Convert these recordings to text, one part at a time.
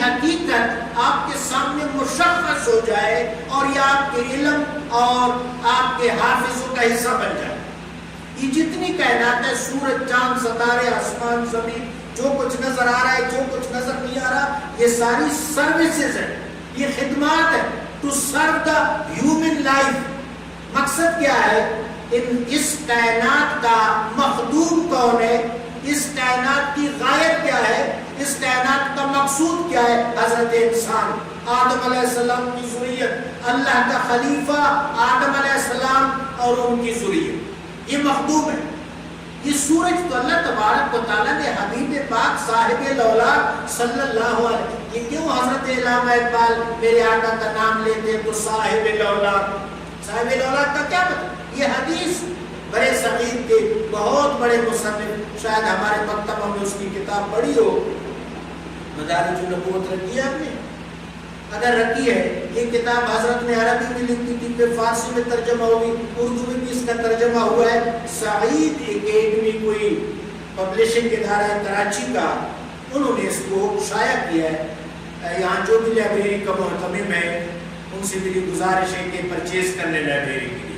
حقیقت آپ کے سامنے مشخص ہو جائے اور یہ آپ کے علم اور آپ کے حافظوں کا حصہ بن جائے. یہ جتنی کائنات ہے، سورج، چاند، ستارے، آسمان، زمین، جو کچھ نظر آ رہا ہے، جو کچھ نظر نہیں آ رہا، یہ ساری سروسز ہیں، یہ خدمات ہیں to serve the human life. مقصد کیا ہے؟ اس کائنات کا مخدوم کون ہے؟ اس کائنات کی غایت کیا ہے؟ اس کائنات کا مقصود کیا ہے؟ حضرت انسان، آدم علیہ السلام کی ذریت، اللہ کا خلیفہ آدم علیہ السلام اور ان کی ذریت، یہ مخدوم ہے. یہ سورج تو اللہ تبارک و تعالیٰ نے حبیب پاک صاحب الاولاد صلی اللہ علیہ وسلم، یہ کیوں حضرت علامہ اقبال میرے آقا کا نام لیتے تو صاحب الاولاد؟ صاحب الاولاد کا کیا مطلب؟ یہ حدیث بڑے صغیر کے بہت بڑے مصنف، شاید ہمارے مکتبہ میں اس کی کتاب پڑھی ہو، مدارج النبوت رکھی ہے آپ نے؟ اگر رکھی ہے، یہ کتاب حضرت نے عربی میں لکھی تھی، پھر فارسی میں ترجمہ ہوئی، اردو میں بھی اس کا ترجمہ ہوا ہے. سعید اکیڈمی کوئی پبلشنگ ادارہ ہے کراچی کا، انہوں نے اس کو شائع کیا ہے. یہاں جو بھی لائبریری کا محتمم ہے ان سے میری گزارش ہے کہ پرچیز کرنے لائبریری کے لیے.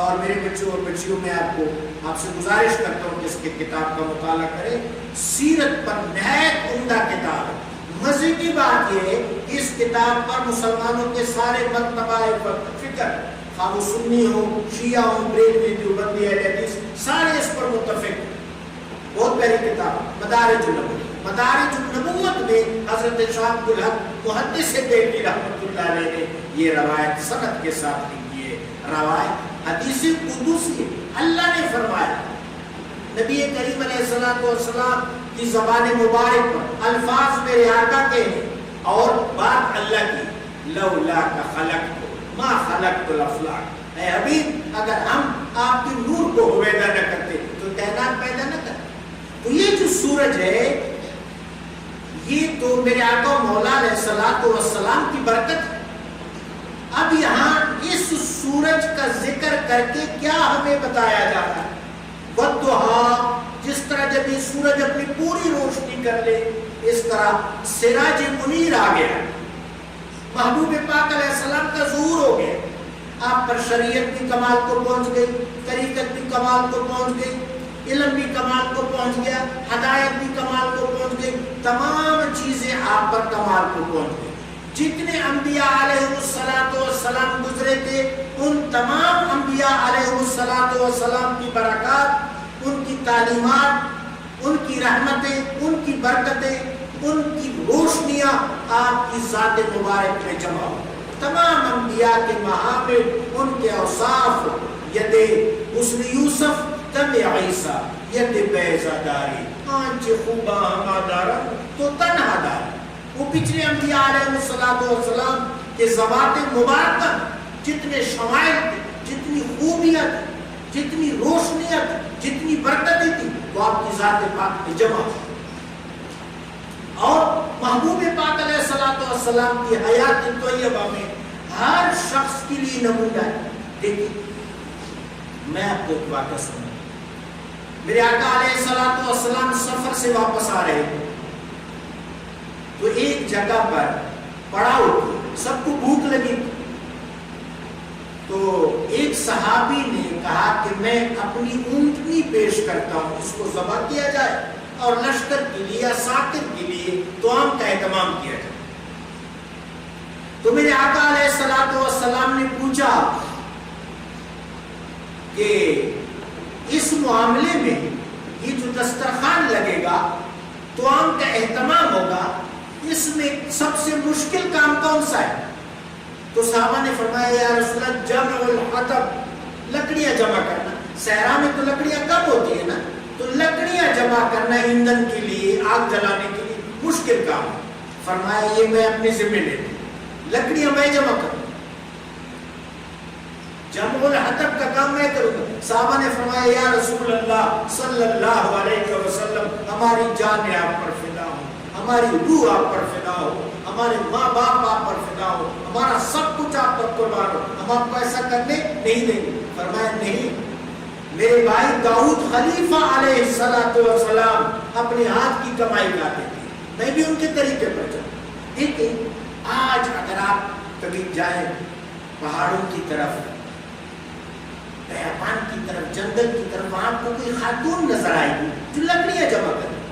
اور میرے بچوں اور بچیوں میں آپ سے گزارش کرتا ہوں کہ اس کے کتاب کا مطالعہ کریں. سیرت پر نہایت عمدہ کتاب ہے. مزے کی بات یہ ہے کہ اس کتاب پر مسلمانوں کے سارے مکتبہ فکر، خواہ وہ سنی ہو، شیعہ ہو، بریلوی، دیوبندی، اہل حدیث، سارے اس پر متفق. بہت پیاری کتاب مدارج النبوت. مدارج النبوت میں حضرت شاہ عبد الحق محدث دہلوی رحمۃ اللہ علیہ نے یہ روایت سند کے ساتھ لکھی ہے. روایت حدیث قدسی، اللہ نے فرمایا، نبی کریم علیہ السلام کی زبان مبارک پر الفاظ میرے آقا کے ہیں اور بات اللہ کی، لولا کا خلقت ما خلقت الافلاک. اے حبیب، اگر ہم آپ کی نور کو ہویدا نہ کرتے تو کائنات پیدا نہ کرتے. تو یہ جو سورج ہے، یہ تو میرے آقا مولا علیہ السلام کی برکت ہے. اب یہاں اس سورج کا ذکر کر کے کیا ہمیں بتایا جاتا ہے؟ والضحیٰ، جس طرح جب یہ سورج اپنی پوری روشنی کر لے، اس طرح سراج منیر آ گیا، محبوب پاک علیہ السلام کا ظہور ہو گیا. آپ پر شریعت بھی کمال کو پہنچ گئی، طریقت بھی کمال کو پہنچ گئی، علم بھی کمال کو پہنچ گیا، ہدایت بھی کمال کو پہنچ گئی، تمام چیزیں آپ پر کمال کو پہنچ گئی. جتنے انبیاء علیہ السلام گزرے تھے، ان تمام انبیاء علیہ السلام کی برکات، ان کی تعلیمات، ان کی رحمتیں، ان کی برکتیں، ان کی روشنیاں آپ کی ذات مبارک میں جمع ہو. تمام انبیاء کے محامل، ان کے اوصاف، ید حسن یوسف دم عیسیٰ، ید بیضا داری، آنچ خوبہ ہمادارا تو تنہا داری. وہ پچھلے انبیاء علیہ السلام کے ذوات مبارکہ جتنے شمائل تھے، جتنی خوبیت، جتنی روشنیت، جتنی برکتیں تھی، وہ آپ کی ذات پاک میں جمع. اور محبوب پاک علیہ السلام کی حیات طیبہ میں ہر شخص کے لیے نمونہ ہے. دیکھیے، میں آپ کو ایک واقعہ سناؤں. میرے آقا علیہ السلام سفر سے واپس آ رہے تھے تو ایک جگہ پر پڑاؤ تھی، سب کو بھوک لگی. تو ایک صحابی نے کہا کہ میں اپنی اونٹنی پیش کرتا ہوں، اس کو ذبح کیا جائے اور لشکر کے لیے یا ساکر کے لیے طعام کا اہتمام کیا جائے. تو میرے آقا علیہ السلام نے پوچھا کہ اس معاملے میں یہ جو دسترخوان لگے گا، طعام کا اہتمام ہوگا، اس میں سب سے مشکل کام کون سا ہے؟ تو صحابہ نے فرمایا، یا رسول اللہ، جمع الحطب، لکڑیاں جمع کرنا. صحرا میں تو لکڑیاں کم ہوتی ہے نا، تو لکڑیاں جمع کرنا ایندھن کے لیے، آگ جلانے کے لیے مشکل کام ہے. فرمایا یہ میں اپنے ذمہ لیتا ہوں، لکڑیاں میں جمع کروں، جمع الحطب کا کام میں کروں گا. صحابہ نے فرمایا، یا رسول اللہ صلی اللہ علیہ وسلم، ہماری جان آپ پر فدا ہو، ہماری روح آپ پر فدا ہو، ہمارے ماں باپ آپ پر فدا ہو، ہمارا سب کچھ آپ پر قربان ہو، ہم آپ کو ایسا کرنے نہیں دیں گے. فرمایا نہیں، میرے بھائی داؤد خلیفہ علیہ السلام اپنے ہاتھ کی کمائی کھاتے تھے، میں بھی ان کے طریقے پر چلوں. دیکھیں آج اگر آپ کبھی جائیں پہاڑوں کی طرف، بیابان کی طرف، جنگل کی طرف، وہاں کو کوئی خاتون نظر آئے گی جو لکڑیاں جمع کر رہی ہے،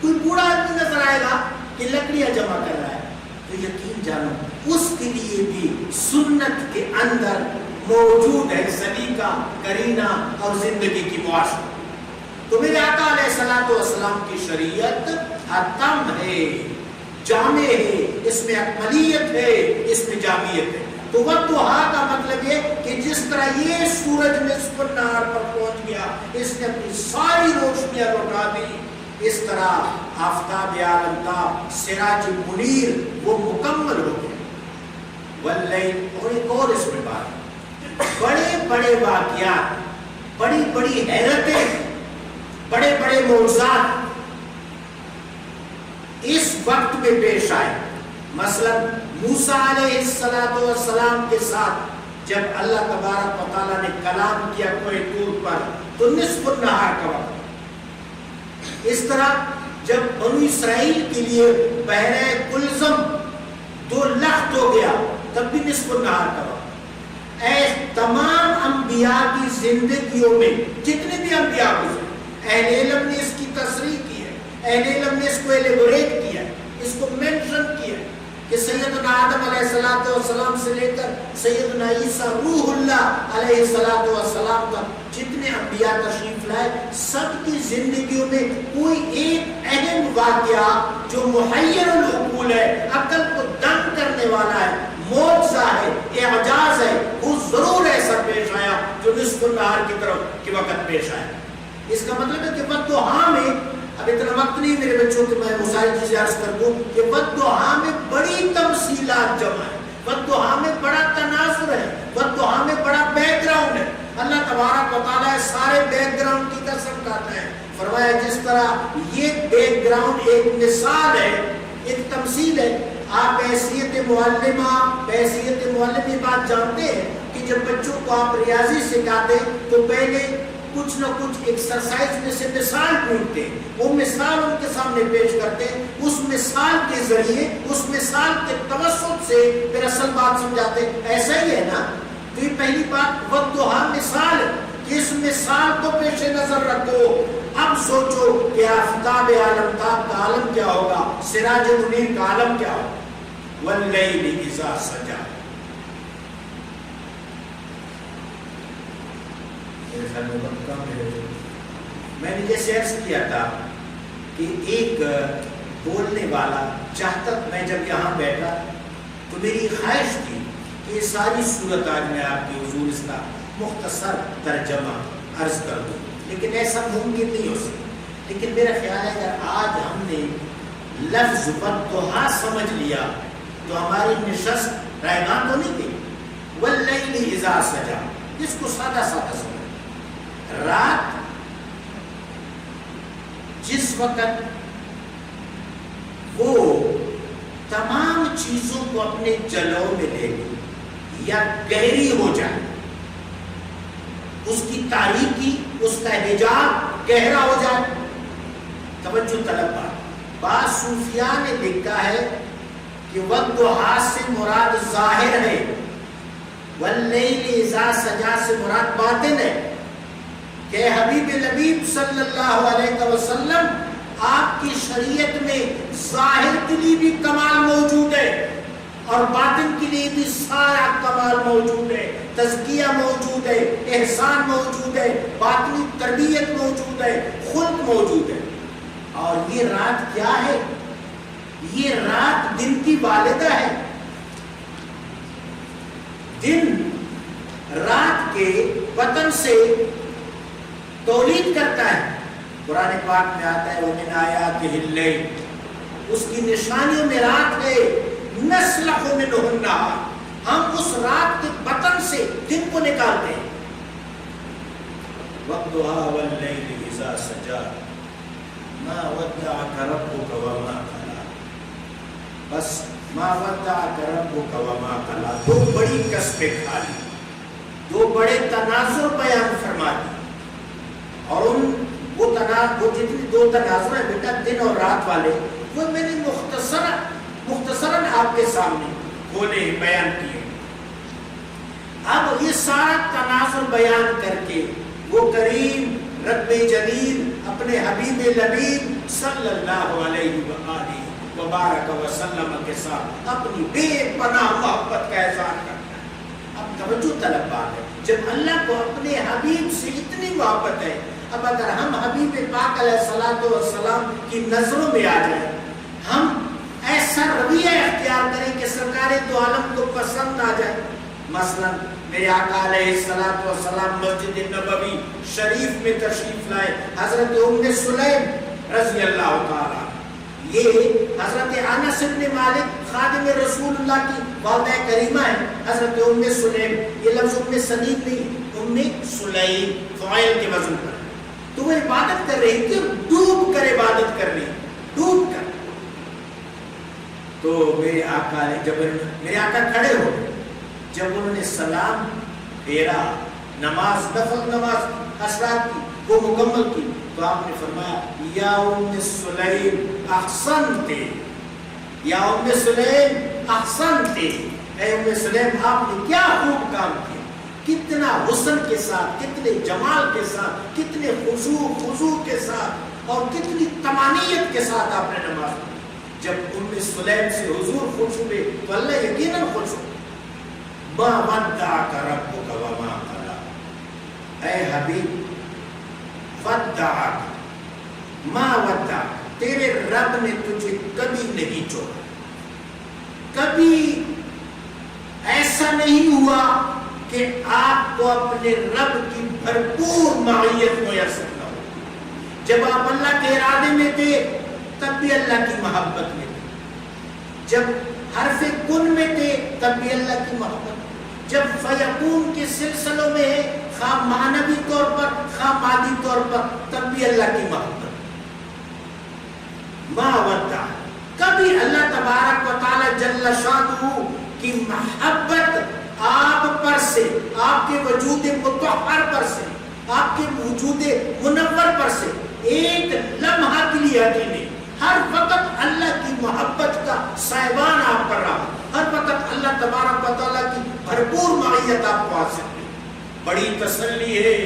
کوئی بوڑھا آدمی نظر آئے گا کہ لکڑیاں جمع کر رہا ہے، تو یقین جانو اس کے لیے بھی سنت کے اندر موجود ہے سلیقہ، کرینہ اور زندگی کی معاشرت. تو میرے آقا علیہ الصلوۃ والسلام کی شریعت اتم ہے، جامع ہے، اس میں اکملیت ہے، اس میں جامعیت ہے. تو والضحیٰ کا مطلب یہ کہ جس طرح یہ سورج نصف النہار پر پہنچ گیا، اس نے اپنی ساری روشنیاں لوٹا دی، اس طرح آفتاب عالم کا سراج منیر وہ مکمل ہو گیا. واللیل، اور ایک اور اس میں بات، بڑے بڑے واقعات، بڑی بڑی حیرتیں، بڑے بڑے معجزات اس وقت میں پیش آئے. مثلا موسیٰ علیہ السلام کے ساتھ جب اللہ تبارک و تعالیٰ نے کلام کیا کوہ طور پر تو نصف النہار کا وقت. اس طرح جب بنو اسرائیل کے لیے بحر کلزم 2 لخت ہو گیا تب بھی نصف النہار کا وقت. تمام انبیاء کی زندگیوں میں جتنے بھی انبیاء گزرے، اہل علم نے اس کی تصریح کی ہے، اہل علم نے اس کو ایلیبوریٹ کیا ہے، اس کو مینشن کیا ہے کہ سیدنا آدم علیہ السلام سے لے کر سیدنا عیسیٰ روح اللہ علیہ السلام کا جتنے انبیاء تشریف لائے، سب کی زندگیوں میں کوئی ایک اہم واقعہ جو محیر العقول ہے، عقل کو دنگ کرنے والا ہے، معجزہ ہے، اعجاز ہے، وہ ضرور ایسا پیش آیا جو نصف النہار کی طرف کے وقت پیش آیا. اس کا مطلب ہے کہ والضحیٰ میں، اب اتنا وقت نہیں میرے بچوں کہ میں وہ ساری چیزیں عرض کر دوں کہ والضحیٰ میں بڑی تمثیلات جمع ہے، والضحیٰ میں بڑا تناظر ہے، والضحیٰ میں بڑا بیک گراؤنڈ ہے. اللہ تبارک و تعالیٰ سارے بیک گراؤنڈ کی قسم کھاتا ہے. فرمایا جس طرح یہ بیک گراؤنڈ ایک مثال ہے، ایک تمثیل ہے. آپ بحیثیت معلم یہ بات جانتے ہیں کہ جب بچوں کو آپ ریاضی سکھاتے تو پہلے کچھ نہ کچھ ایکسرسائز میں سے مثال ڈھونڈتے ہیں، وہ مثال ان کے سامنے پیش کرتے ہیں، اس مثال کے ذریعے، اس مثال کے توسط سے پھر اصل بات سمجھاتے ہیں. ایسا ہی ہے نا. تو یہ پہلی بات والضحیٰ مثال ہے کہ اس مثال کو پیش نظر رکھو. اب سوچو کہ آفتاب عالم کا عالم کیا ہوگا، سراج منیر کا عالم کیا ہوگا. واللیل اذا سجا، میں نے جیسے عرض کیا تھا کہ ایک بولنے والا چاہتا، میں جب یہاں بیٹھا تو میری خواہش تھی کہ یہ ساری صورت آج میں آپ کے حضور اس کا مختصر ترجمہ عرض کر دوں، لیکن ایسا ممکن نہیں ہو سکتا. لیکن میرا خیال ہے اگر آج ہم نے لفظ والضحیٰ سمجھ لیا تو ہماری نشست رائگان تو نہیں گئی. واللیل اذا سجا، اس کو سادہ سادہ سمجھ. رات جس وقت وہ تمام چیزوں کو اپنے جلو میں لے گی یا گہری ہو جائے، اس کی تاریکی، اس کا حجاب گہرا ہو جائے. توجہ طلب بعض صوفیاء نے لکھا ہے کہ والضحیٰ سے مراد ظاہر ہے، واللیل اذا سجا سے مراد باطن ہے. کہ حبیب لبیب صلی اللہ علیہ وسلم آپ کی شریعت میں ظاہر کے لیے بھی کمال موجود ہے اور باطن کے لیے بھی سارا کمال موجود ہے. تزکیہ موجود ہے، احسان موجود ہے، باطنی تربیت موجود ہے، خلق موجود ہے. اور یہ رات کیا ہے؟ یہ رات دن کی والدہ ہے. دن رات کے بطن سے تولید کرتا ہے. قرآن پاک میں آتا ہے وَمِنْ آيَاتِهِ اللَّيْلُ، اس کی نشانیوں میں رات ہے. نَسْلَخُ مِنْهُ النَّهَارَ، ہم اس رات کے بطن سے دن کو نکالتے ہیں. وَالضُّحَىٰ وَاللَّيْلِ إِذَا سَجَىٰ مَا وَدَّعَكَ رَبُّكَ وَمَا قَلَىٰ. بس مَا وَدَّعَكَ رَبُّكَ وَمَا قَلَىٰ، دو بڑی قسمیں کھا لی، دو بڑے تناظر بیان فرما دی. اور وہ جتنی دو تناظر ہیں بیٹا دن اور رات والے، وہ میں نے مختصر مختصراً آپ کے سامنے کھولے بیان کیے. اب یہ سارا تناظر بیان کر کے وہ کریم رب جلیل اپنے حبیب لبیب صلی اللہ علیہ وآلہ وبارک وسلم کے ساتھ اپنی بے پناہ محبت کا اظہار کرتا ہے. اب توجہ طلب بات ہے، جب اللہ کو اپنے حبیب سے اتنی محبت ہے، اب اگر ہم حبیب پاک علیہ الصلوۃ والسلام کی نظروں میں آ جائیں، ہم ایسا رویہ اختیار کریں کہ سرکار دو عالم کو پسند آ جائے. مثلا میرے آقا علیہ الصلوۃ والسلام مسجد نبوی شریف میں تشریف لائے. حضرت ام سلیم رضی اللہ تعالیٰ، یہ حضرت انس بن مالک خادم رسول اللہ کی والدہ کریمہ ہے. حضرت ام سلیم، یہ لفظ ام سلیم نہیں، ام سلیم فاعل کے وزن پر. تو وہ عبادت کر رہی تھی، ڈوب کر عبادت کر رہی، ڈوب کر. تو میرے آقا نے جب میرے آقا کھڑے ہو گئے، جب انہوں نے سلام پھیرا، نماز نفل نماز اشراق کی وہ مکمل کی، تو آپ نے فرمایا یا ام سلیم احسنتے، یا ام سلیم احسنتے، اے ام سلیم آپ نے کیا خوب کام کیا، کتنا حسن کے ساتھ، کتنے جمال کے ساتھ، کتنے خضوع کے ساتھ اور کتنی تمانیت کے ساتھ آپ نے نماز پڑھی. جب ام سلیم سے حضور خوش ہوئے تو اللہ یقیناً خوش ہو. ما ودعک ربک وما قلی، اے حبیب ودعک ما ودعک، تیرے رب نے تجھے کبھی نہیں چھوڑا. کبھی ایسا نہیں ہوا کہ آپ کو اپنے رب کی بھرپور معیت میسر نہ ہو. جب آپ اللہ کے ارادے میں تھے تب بھی اللہ کی محبت میں تھے، جب حرف کن میں تھے تب بھی اللہ کی محبت، جب فیکون کے سلسلوں میں ہے خواہ معنوی طور پر خواہ مادی طور پر تب بھی اللہ کی محبت. ما ودع، کبھی اللہ تبارک و تعالی جل شانہ کی محبت آپ پر سے، آپ کے وجود مطہر پر سے، آپ کے وجود منور پر سے ایک لمحہ کے لیے ہٹی نہیں. ہر وقت اللہ کی محبت کا سائبان آپ پر رہا، ہر وقت اللہ تبارک و تعالیٰ کی بھرپور معیت آپ کو حاصل ہوئی. بڑی تسلی ہے،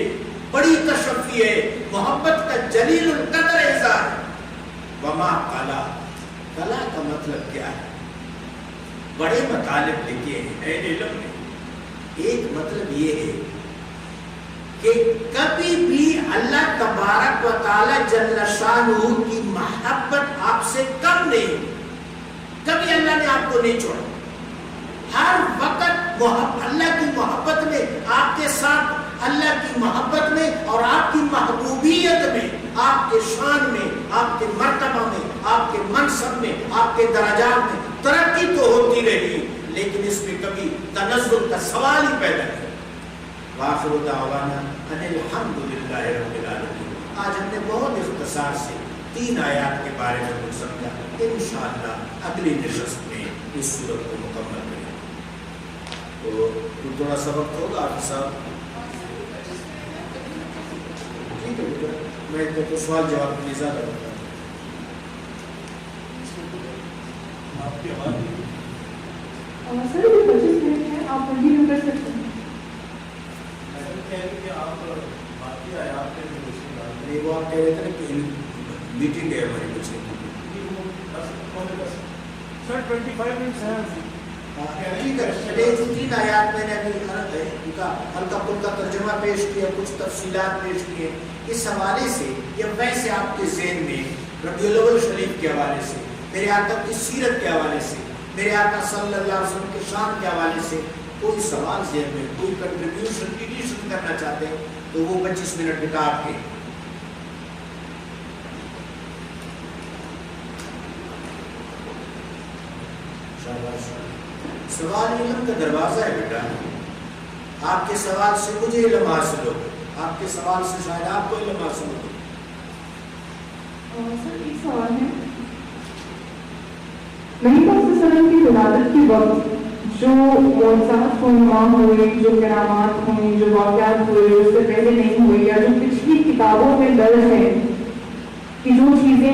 بڑی تشفی ہے، محبت کا جلیل القدر اظہار ہے. وما قلی، قلی کا مطلب کیا ہے؟ بڑے مطالب لکھے ہیں اہل علم نے. ایک مطلب یہ ہے کہ کبھی بھی اللہ تبارک و تعالی جل شانہ کی محبت آپ سے کم نہیں، کبھی اللہ نے آپ کو نہیں چھوڑا. ہر وقت اللہ کی محبت میں، آپ کے ساتھ اللہ کی محبت میں اور آپ کی محبوبیت میں، آپ کے شان میں، آپ کے مرتبہ میں، آپ کے منصب میں، آپ کے درجات میں ترقی تو ہوتی رہی، لیکن اس میں کبھی تنزل کا سوال ہی پیدا نہیں. وآخر دعوانا ان الحمدللہ رب العالمین. آج ہم نے بہت اختصار سے 3 آیات کے بارے میں کچھ سمجھا. انشاءاللہ اگلی نشست میں اس صورت کو مکمل کریں. تو تھوڑا سا وقت ہوگا آپ صاحب؟ ٹھیک ہے، میں تو سوال جواب کے لیے زیادہ بتا دوں. آپ کی آواز سر یہ 25 منٹ ہے، آپ کنٹینیو کر سکتے ہیں. وہ آپ کہہ رہے تھے کہ میٹنگ ہے ہماری بچے کی. سر 25 منٹس ہیں. ٹھیک ہے، 3 آیات میں نے ابھی ان کا ہلکا پھلکا ترجمہ پیش کیا، کچھ تفصیلات پیش کیے. اس حوالے سے یا ویسے آپ کے ذہن میں ربیع الاول شریف کے حوالے سے، میرے آقا کی سیرت کے حوالے سے، میرے آقا صلی اللہ علیہ وسلم کے شان کے حوالے سے کوئی سوال ذہن میں، کوئی کنٹریبیوشن ایڈیشن کرنا چاہتے ہیں تو وہ 25 منٹ نکال کے. سوال علم کا دروازہ ہے بیٹا. آپ کے سوال سے مجھے علم حاصل ہو، آپ کے سوال سے شاید آپ کو علم حاصل ہو. سر ایک سوال ہے، نبی پاک صلی اللہ علیہ وسلم کی ولادت کے وقت جو معجزات رونما ہوئے، جو کرامات ہوئے، جو واقعات ہوئے جو اس سے پہلے نہیں ہوئے، یا جو پچھلی کتابوں میں درج ہے کہ جو چیزیں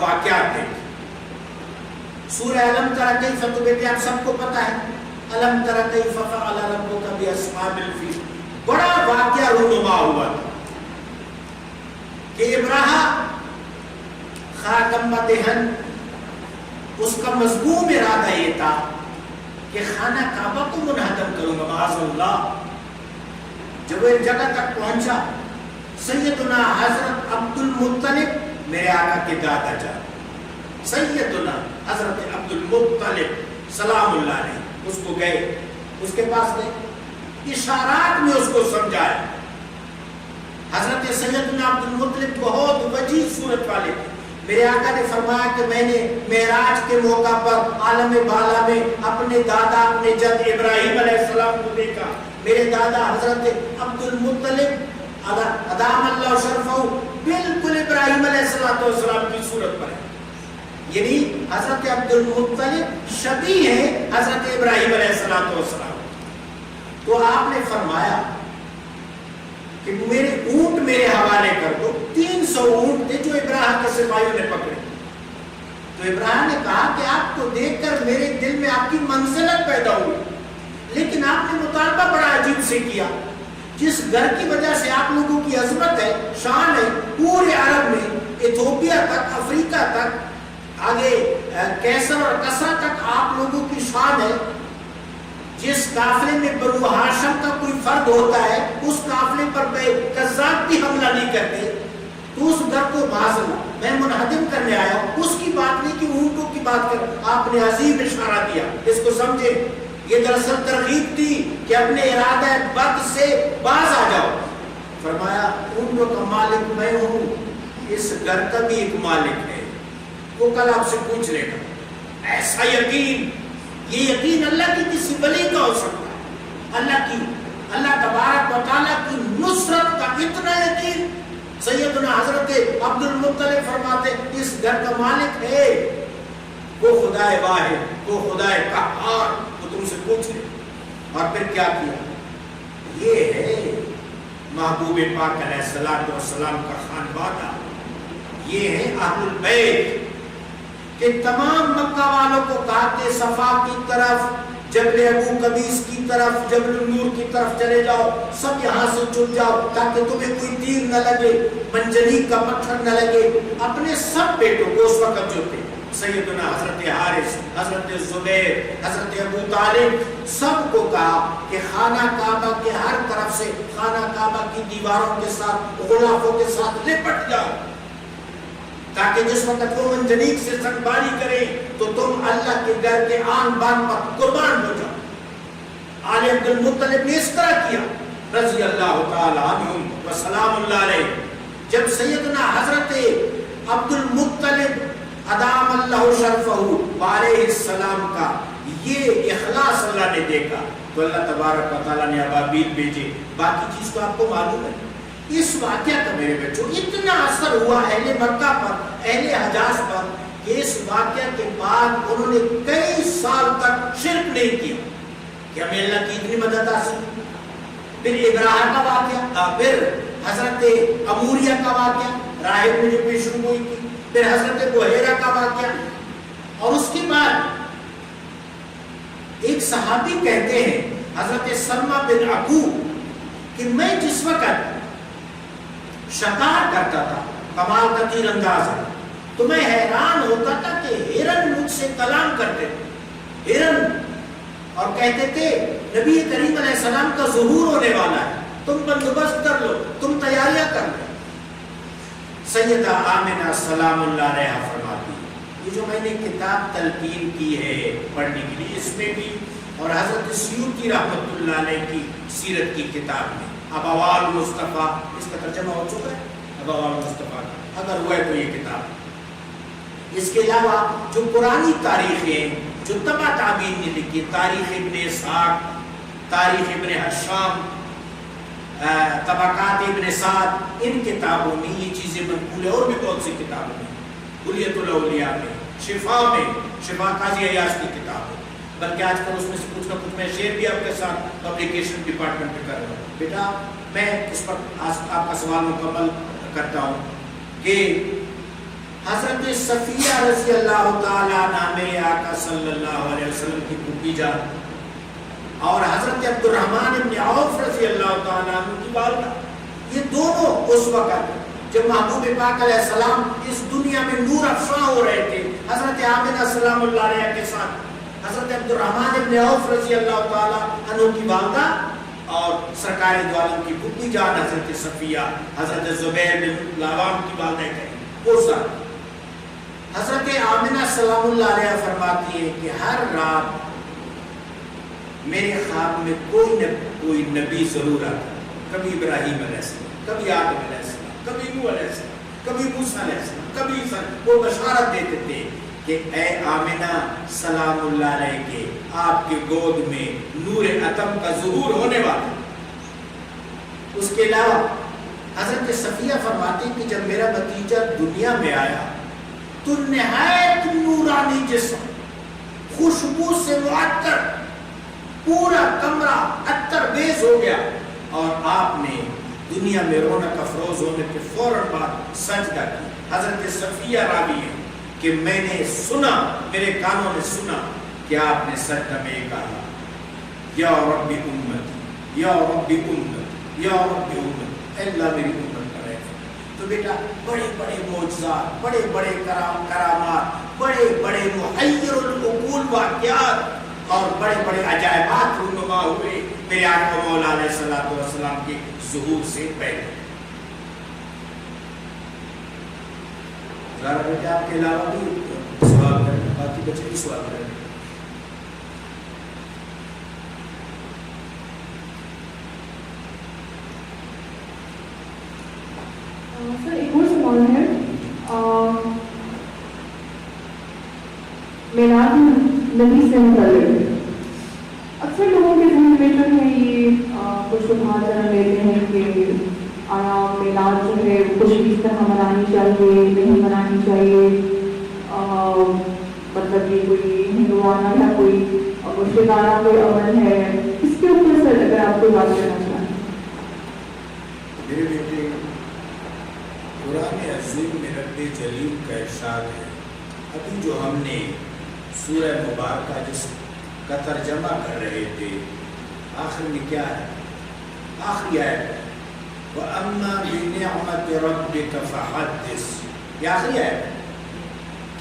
واقعات دیکھیں. سورہ علم تر کیف، تو بیٹے آپ سب کو پتا ہے، علم تر کیف فعل ربک باصحاب الفیل، بڑا واقعہ رونما ہوا تھا کہ ابراہا خاکم دہن، اس کا مضموم ارادہ یہ تھا کہ خانہ کعبہ کو منہدم کروں گا معاذ اللہ. جب وہ ایک جگہ تک پہنچا، سیدنا حضرت عبد المطلب، میرے آقا کے دادا جان سیدنا حضرت عبد المطلب سلام اللہ علیہ، اس کو گئے، اس کے پاس گئے، اشارات میں اس کو سمجھایا. حضرت سیدنا عبد المطلب بہت وجیح صورت والے تھے. میرے آقا نے فرمایا کہ میں نے معراج کے موقع پر عالم بالا میں اپنے دادا اپنے جد ابراہیم علیہ السلام کو دیکھا. میرے دادا حضرت عبد المطلب ادام اللہ شرفہ بالکل ابراہیم علیہ السلام کی صورت پر ہے، یعنی حضرت عبد المطلب شبیہ ہے حضرت ابراہیم علیہ السلام. تو آپ نے فرمایا کہ میرے اونٹ میرے حوالے کر دو. 300 اونٹ تھے جو ابراہیم کے سپاہیوں نے پکڑے. تو ابراہیم نے کہا کہ آپ کو دیکھ کر میرے دل میں آپ کی منزلت پیدا ہوئی، لیکن آپ نے مطالبہ بڑا عجیب سے کیا. جس گھر کی وجہ سے آپ لوگوں کی عظمت ہے، شان ہے، پورے عرب میں ایتھوپیا تک، افریقہ تک، آگے کیسر اور کسرا تک آپ لوگوں کی شان ہے. جس قافلے میں بنو ہاشم کا کوئی فرد ہوتا ہے، اس قافلے پر قذاب بھی حملہ نہیں کرتے. تو اس گھر کو معذلہ میں منہدم کرنے آیا ہوں. اس کی بات نہیں کہ اونٹوں کی بات کر. آپ نے عظیم اشارہ دیا، اس کو سمجھے. یہ دراصل ترغیب تھی کہ اپنے ارادہ بد سے باز آ جاؤ. فرمایا اونٹوں کا مالک میں ہوں، اس گھر کا بھی ایک مالک ہے، وہ کل آپ سے پوچھ لے گا. ایسا یقین، یہ یقین اللہ کی کسی ولی کا ہو سکتا ہے. اللہ تبارک و تعالیٰ کی نصرت کا اتنا یقین. سیدنا حضرت عبد المطلب فرماتے اس گھر کا مالک ہے وہ خدا واحد، وہ خدا قہار، وہ تم سے پوچھ لے. اور پھر کیا کیا؟ یہ ہے محبوب پاک علیہ السلام کا خانوادہ، یہ ہے اہل البیت کہ تمام مکہ والوں کو کہا کہ صفا کی طرف، جبل ابو قبیس کی طرف، جبل النور کی طرف چلے جاؤ، سب یہاں سے چل جاؤ تاکہ تمہیں کوئی تیر نہ لگے، منجنیق کا پتھر نہ لگے. اپنے سب بیٹوں کو اس وقت جو تھے، سیدنا حضرت حارث، حضرت زبیر، حضرت ابو طالب، سب کو کہا کہ خانہ کعبہ کے ہر طرف سے خانہ کعبہ کی دیواروں کے ساتھ، غلافوں کے ساتھ لپٹ جاؤ تاکہ جس وقت وہ منجنیق سے سنباری کرے تو تم اللہ کے گھر کے آن بان پر قربان ہو جاؤ. آل عبد المطلب نے اس طرح کیا رضی اللہ تعالی عنہم و سلام اللہ علیہ. جب سیدنا حضرت عبد المطلب ادام اللہ شرفہ علیہ السلام کا یہ اخلاص اللہ نے دیکھا تو اللہ تبارک و تعالیٰ نے ابابیل بھیجے. باقی چیز تو آپ کو معلوم ہے. اس واقعہ کا میرے بچوں اتنا اثر ہوا اہل مکہ پر، اہل حجاز پر کہ اس واقعہ کے بعد انہوں نے کئی سال تک شرک نہیں کیا کہ ہمیں اللہ کی اتنی مدد حاصل. پھر ابراہیم کا واقعہ، پھر حضرت اموریہ کا واقعہ، راہب نے جو پیشن گوئی کی، پھر حضرت بحیرہ کا واقعہ. اور اس کے بعد ایک صحابی کہتے ہیں حضرت سلمہ بن عقوب کہ میں جس وقت شکار کرتا تھا، کمال کا تیر انداز ہے، تو میں حیران ہوتا تھا کہ ہرن مجھ سے کلام کرتے تھے، ہرن، اور کہتے تھے نبی کریم علیہ السلام کا ظہور ہونے والا ہے، تم بندوبست کر لو، تم تیاریاں کر لو. سیدہ آمنہ سلام اللہ علیہ فرماتی یہ جو میں نے کتاب تلقین کی ہے پڑھنے کے لیے، اس میں بھی اور حضرت سیوطی رحمۃ اللہ علیہ کی سیرت کی کتاب میں ابوال مصطفیٰ، اس کا ترجمہ ہو چکا ہے ابوال مصطفیٰ، اگر ہوا ہے تو یہ کتاب. اس کے علاوہ جو پرانی تاریخیں جو تبع تعبین نے لکھی، تاریخ ابن اسحاق، تاریخ ابن حشام، طبقات ابن سعد، ان کتابوں میں یہ چیزیں منقول ہیں. اور بھی بہت سی کتابوں میں، کلیۃ الاولیاء میں، شفا میں، شفا قاضی عیاض کی کتاب ہے. بلکہ آج کل اس میں سے کچھ نہ کچھ میں شیئر بھی آپ کے ساتھ پبلیکیشن ڈپارٹمنٹ پہ کر رہا ہوں. بیٹا میں اس پر آپ کا سوال مکمل کرتا ہوں کہ حضرت صفیہ رضی اللہ تعالیٰ عنہ میرے آقا صلی اللہ علیہ وسلم کی پھوپھی جان اور حضرت عبد الرحمن بن عوف رضی اللہ تعالیٰ عنہ کی والدہ، یہ دونوں اس وقت جب محبوب پاک علیہ السلام اس دنیا میں نور افشاں ہو رہے تھے، حضرت آمنہ سلام اللہ علیہ کے ساتھ حضرت عبد الرحمن بن عوف رضی اللہ تعالیٰ عنہ کی والدہ اور سرکار دو عالم کی پھوپھی جان حضرت صفیہ، حضرت زبیر بن العوام کی والدہ کریم، وہ ساتھ حضرت آمنہ سلام اللہ علیہ فرماتی ہے کہ ہر رات میرے خواب میں کوئی نبی ضرور آتا، کبھی ابراہیم علیہ السلام، کبھی آدم علیہ السلام، کبھی نوح علیہ السلام، کبھی موسیٰ علیہ السلام، کبھی وہ بشارت دیتے تھے کہ اے آمنہ سلام اللہ علیہ کے آپ کے گود میں نور عتم کا ظہور ہونے والا۔ اس کے علاوہ حضرت صفیہ فرماتی کہ جب میرا بھتیجا دنیا میں آیا تو نہایت نورانی جسم، خوشبو سے معطر، پورا کمرہ عطر بیز ہو گیا، اور آپ نے دنیا میں رونق افروز ہونے کے فوراً بعد سجدہ کی۔ حضرت صفیہ راوی ہے کہ میں نے سنا، میرے کانوں نے سنا کہ آپ نے سجدہ میں کہا یا رب امت یا رب امت یا رب امت، اے اللہ میری امت کا رحم۔ تو بیٹا بڑے بڑے معجزات، بڑے بڑے کرامات، بڑے بڑے محیر العقول واقعات اور بڑے بڑے عجائبات رونما ہوئے میرے آقا مولا علیہ الصلوۃ والسلام کے ظہور سے پہلے۔ ذرا بیٹے آپ کے علاوہ بھی سوال کریں، باقی بچے بھی سوال کریں۔ سر ایک اور سوال ہے، میلاد نبی سے متعلق اکثر لوگوں کے ذہن میں جو ہے یہ کچھ شبہات جنم لیتے ہیں کہ آیا میلاد جو ہے کچھ اس طرح منانی چاہیے، نہیں منانی چاہیے، مطلب یہ کوئی ہندوانہ یا کوئی مشرکانہ کوئی عمل ہے، اس کے اوپر سر اگر آپ کو بات کرنا چاہیں۔ میرے بیٹے قرآن عظیم میں رب جلیل کا ارشاد ہے، ابھی جو ہم نے سورہ مبارکہ جس کا ترجمہ کر رہے تھے، آخر میں کیا ہے؟ آخری آیت وَأَمَّا بِنِعْمَةِ رَبِّكَ فَحَدِّثْ، یہ آخری آیت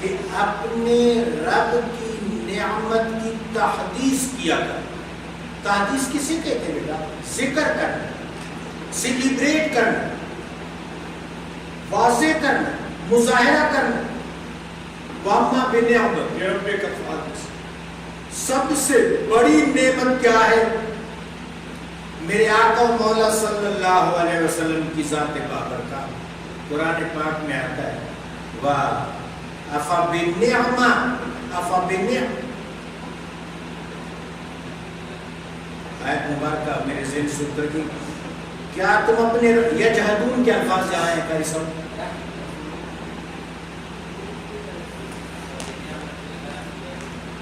کہ اپنے رب کی نعمت کی تحدیث کیا کر۔ تحدیث کسے کہتے ہیں بیٹا؟ ذکر کرنا، سیلیبریٹ کرنا، واضح کرنا، مظاہرہ کرنا۔ وَأَمَّا بِنِعْمَةِ رَبِّكَ فَحَدِّثْ، سب سے بڑی نعمت کیا ہے؟ میرے آقا مولا صلی اللہ علیہ وسلم کی ذات بابرکات۔ قرآن پاک میں آتا ہے وَأَفَبِالنِّعْمَةِ أَفَبِالنِّعْمَةِ، آیت مبارکہ میرے ذہن سے اتر گئی۔ کیا تم اپنے یجحدون کے الفاظ جہاں ہیں کاری سب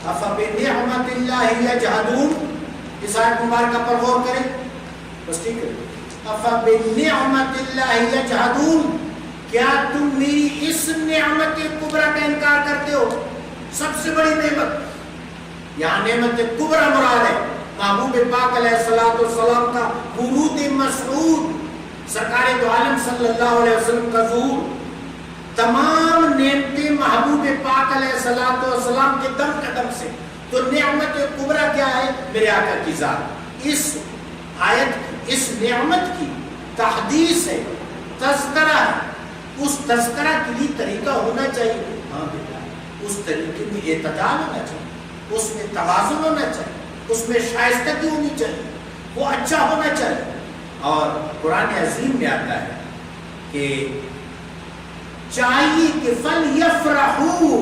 أَفَبِنِعْمَةِ اللَّهِ يَجْحَدُونَ، اس آیت مبارکہ پر غور کریں، بس ٹھیک ہے۔ أَفَبِنِعْمَةِ اللَّهِ يَجْحَدُونَ، کیا تم میری اس نعمت کبریٰ کا انکار کرتے ہو؟ سب سے بڑی نعمت، یہاں نعمت کبریٰ مراد ہے محبوب پاک علیہ السلام کا ورود مسعود، سرکار دو عالم صلی اللہ علیہ وسلم کا ظہور۔ تمام نعمتیں محبوب پاک علیہ السلام کے دم قدم سے، تو نعمت کبریٰ کیا ہے؟ میرے آقا کی ذات۔ اس آیت اس نعمت کی تحدیث ہے، تذکرہ ہے۔ اس تذکرہ کے لیے طریقہ ہونا چاہیے، ہاں بیٹا اس طریقے میں اعتدال ہونا چاہیے، اس میں توازن ہونا چاہیے، اس میں شائستگی ہونی چاہیے، وہ اچھا ہونا چاہیے۔ اور قرآن عظیم میں آتا ہے کہ چاہیے کہ فَلْيَفْرَحُوا،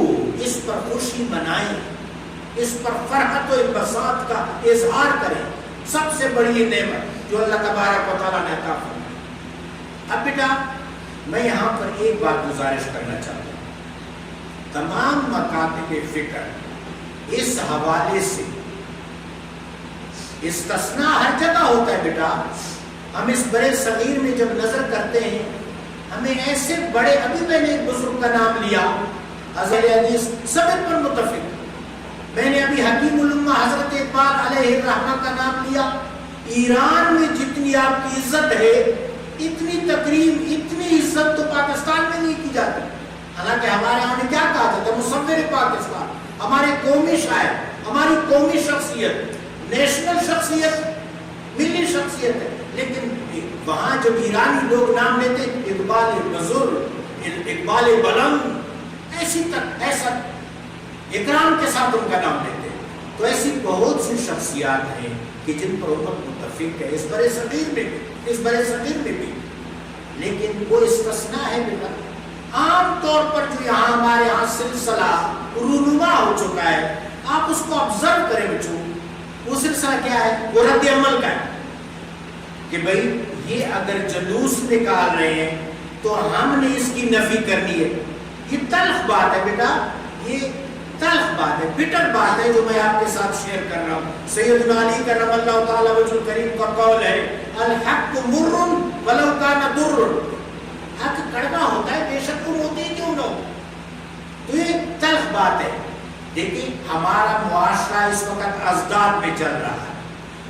اس پر خوشی منائیں، اس پر فرحت و انبساط کا اظہار کریں۔ سب سے بڑی نعمت جو اللہ تبارک و تعالیٰ نے عطا فرمائی۔ اب بیٹا میں یہاں پر ایک بات گزارش کرنا چاہتا ہوں، تمام مکاتب فکر اس حوالے سے، استثناء ہر جگہ ہوتا ہے بیٹا، ہم اس بڑے صغیر میں جب نظر کرتے ہیں ہمیں ایسے بڑے، ابھی میں نے ایک بزرگ کا نام لیا، حضرت حدیث سب پر متفق، میں نے ابھی حکیم الامہ حضرت اقبال علیہ الرحمہ کا نام لیا. ایران میں جتنی آپ کی عزت ہے، اتنی تکریم، اتنی عزت تو پاکستان میں نہیں کی جاتی. حالانکہ ہمارے یہاں نے کیا کہا جاتا ہے، مصور پاکستان، ہمارے قومی شاعر، ہماری قومی شخصیت، نیشنل شخصیت، ملی شخصیت ہے. لیکن وہاں جب ایرانی لوگ نام لیتے اقبال بزرگ، اقبال بلند، ایسا اکرام کے ساتھ ان کا نام لیتے. تو ایسی بہت سی شخصیات ہیں کہ جن پر امت متفق ہے، اس برِ صغیر میں بھی، اس برِ صغیر میں بھی. لیکن وہ استثناء ہے بیٹا. عام طور پر جو یہاں ہمارے یہاں سلسلہ رونما ہو چکا ہے، آپ اس کو آبزرو کریں بچوں، وہ سلسلہ کیا ہے؟ وہ رد عمل کا ہے کہ بھئی یہ اگر جلوس نکال رہے ہیں تو ہم نے اس کی نفی کرنی ہے. یہ تلخ بات ہے بیٹا، یہ تلخ بات ہے، بٹر بات ہے جو میں آپ کے ساتھ شیئر کر رہا ہوں. سیدنا علی کرم اللہ تعالی وجہ کریم کا قول ہے، الحق مر ولو کان در. حق کڑوا ہوتا ہے بے شک وہ موتی کیوں نہ ہو. تو یہ تلخ بات ہے. دیکھیں ہمارا معاشرہ اس وقت ازداد میں چل رہا ہے.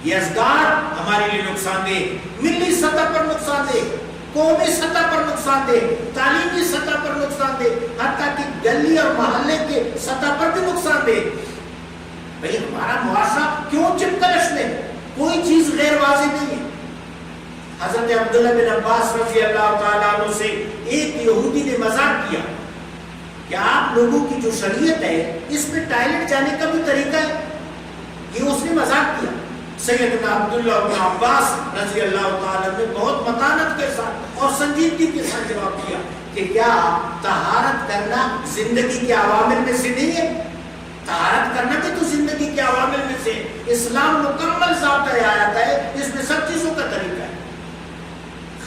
یہ ازداد ہمارے لیے نقصان دہ، ملی سطح پر نقصان دہ، قومی سطح پر نقصان دہ، تعلیمی سطح پر نقصان دہ، حتیٰ کہ گلی اور محلے کے سطح پر بھی نقصان دہ. بھئی ہمارا معاشرہ کیوں چپکلش میں؟ کوئی چیز غیر واضح نہیں ہے. حضرت عبداللہ بن عباس رضی اللہ تعالیٰ عنہ سے ایک یہودی نے مذاق کیا کہ آپ لوگوں کی جو شریعت ہے اس میں ٹائلٹ جانے کا بھی طریقہ ہے. یہ اس نے مذاق کیا. سیدنا عبداللہ بن عباس رضی اللہ تعالیٰ نے بہت متانت کے ساتھ اور سنجیدگی کے ساتھ جواب دیا کہ کیا طہارت کرنا زندگی کے عوامل میں سے نہیں ہے؟ طہارت کرنا بھی تو زندگی کے عوامل میں سے. اسلام مکمل ضابطۂ حیات ہے، اس میں سب چیزوں کا طریقہ ہے.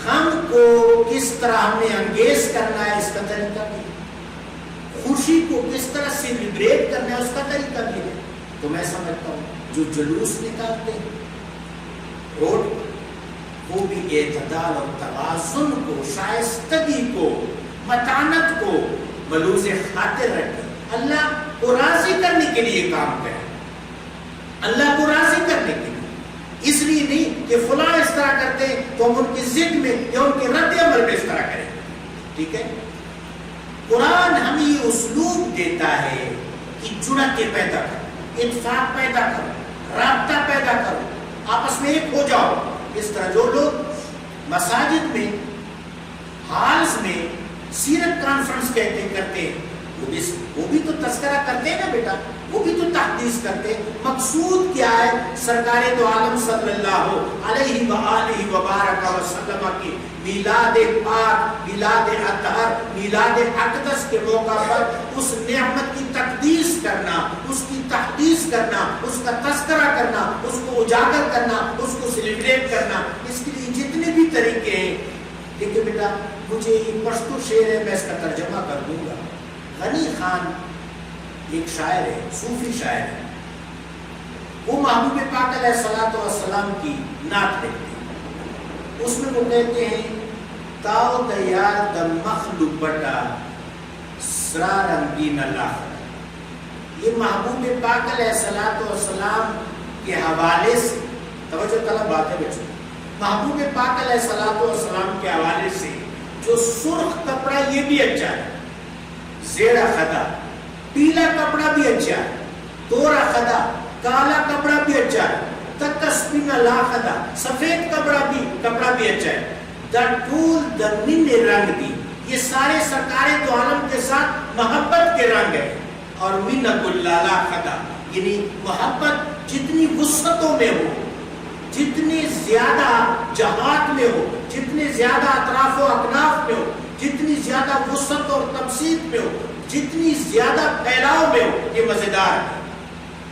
غم کو کس طرح ہم نے انگیز کرنا ہے اس کا طریقہ بھی ہے. خوشی کو کس طرح سیلیبریٹ کرنا ہے اس کا طریقہ بھی ہے. تو میں سمجھتا ہوں جو جلوس نکالتے ہیں روڈ، وہ بھی اعتدال اور توازن کو، شائستگی کو، متانت کو ملوز خاطر رکھیں. اللہ کو راضی کرنے کے لیے کام کریں، اللہ کو راضی کرنے کے لیے. اس لیے نہیں کہ فلاں اس طرح کرتے ہیں تو ہم ان کی ضد میں یا ان کے رد عمل میں اس طرح کریں. ٹھیک ہے، قرآن ہمیں یہ اسلوب دیتا ہے کہ جڑتیں پیدا کرو، اتفاق پیدا کرو، رابطہ پیدا کرو، آپس میں ایک ہو جاؤ. اس طرح جو لوگ مساجد میں، ہالز میں سیرت کانفرنس کرتے ہیں، وہ بھی تو تذکرہ کرتے ہیں نا بیٹا، وہ بھی تو تحدیث کرتے ہیں. مقصود کیا ہے؟ سرکار دو عالم صلی اللہ علیہ وآلہ وبارک وسلم کی میلاد پاک، میلاد اطہر، میلاد اقدس کے موقع پر اس نعمت کی تقدیس کرنا، اس کی تحدیث کرنا، اس کا تذکرہ کرنا، اس کو اجاگر کرنا، اس کو سیلیبریٹ کرنا. اس کے لیے جتنے بھی طریقے ہیں. دیکھیں بیٹا، مجھے یہ پشتو شعر ہے، میں اس کا ترجمہ کر دوں گا. غنی خان ایک شاعر ہے، صوفی شاعر ہے. وہ محبوب پاک علیہ الصلوۃ والسلام کی نعت لکھتے ہیں. اس میں وہ کہتے ہیں، تاؤ دیار د مخلوق بٹا سرا رنگین اللہ. یہ محبوب پاک علیہ الصلوۃ والسلام کے حوالے سے، توجہ طلب بات ہے بچوں، محبوب پاک علیہ الصلوۃ والسلام کے حوالے سے جو سرخ کپڑا یہ بھی اچھا ہے، زیڑا خدا، پیلا کپڑا بھی اچھا ہے، تورا خدا، کالا کپڑا بھی اچھا ہے، تکسپینا لا خدا، سفید کپڑا بھی اچھا ہے. دا ٹول دا من رنگ دی، یہ سارے سرکار دو عالم کے ساتھ محبت کے رنگ ہے. اور منت اللہ لا خدا، یعنی محبت جتنی وسعتوں میں ہو، جتنی زیادہ جہات میں ہو، جتنے زیادہ اطراف و اکناف میں ہو، جتنی زیادہ وسعت اور تبسیط میں ہو، جتنی زیادہ پھیلاؤ میں ہو، یہ مزیدار ہے.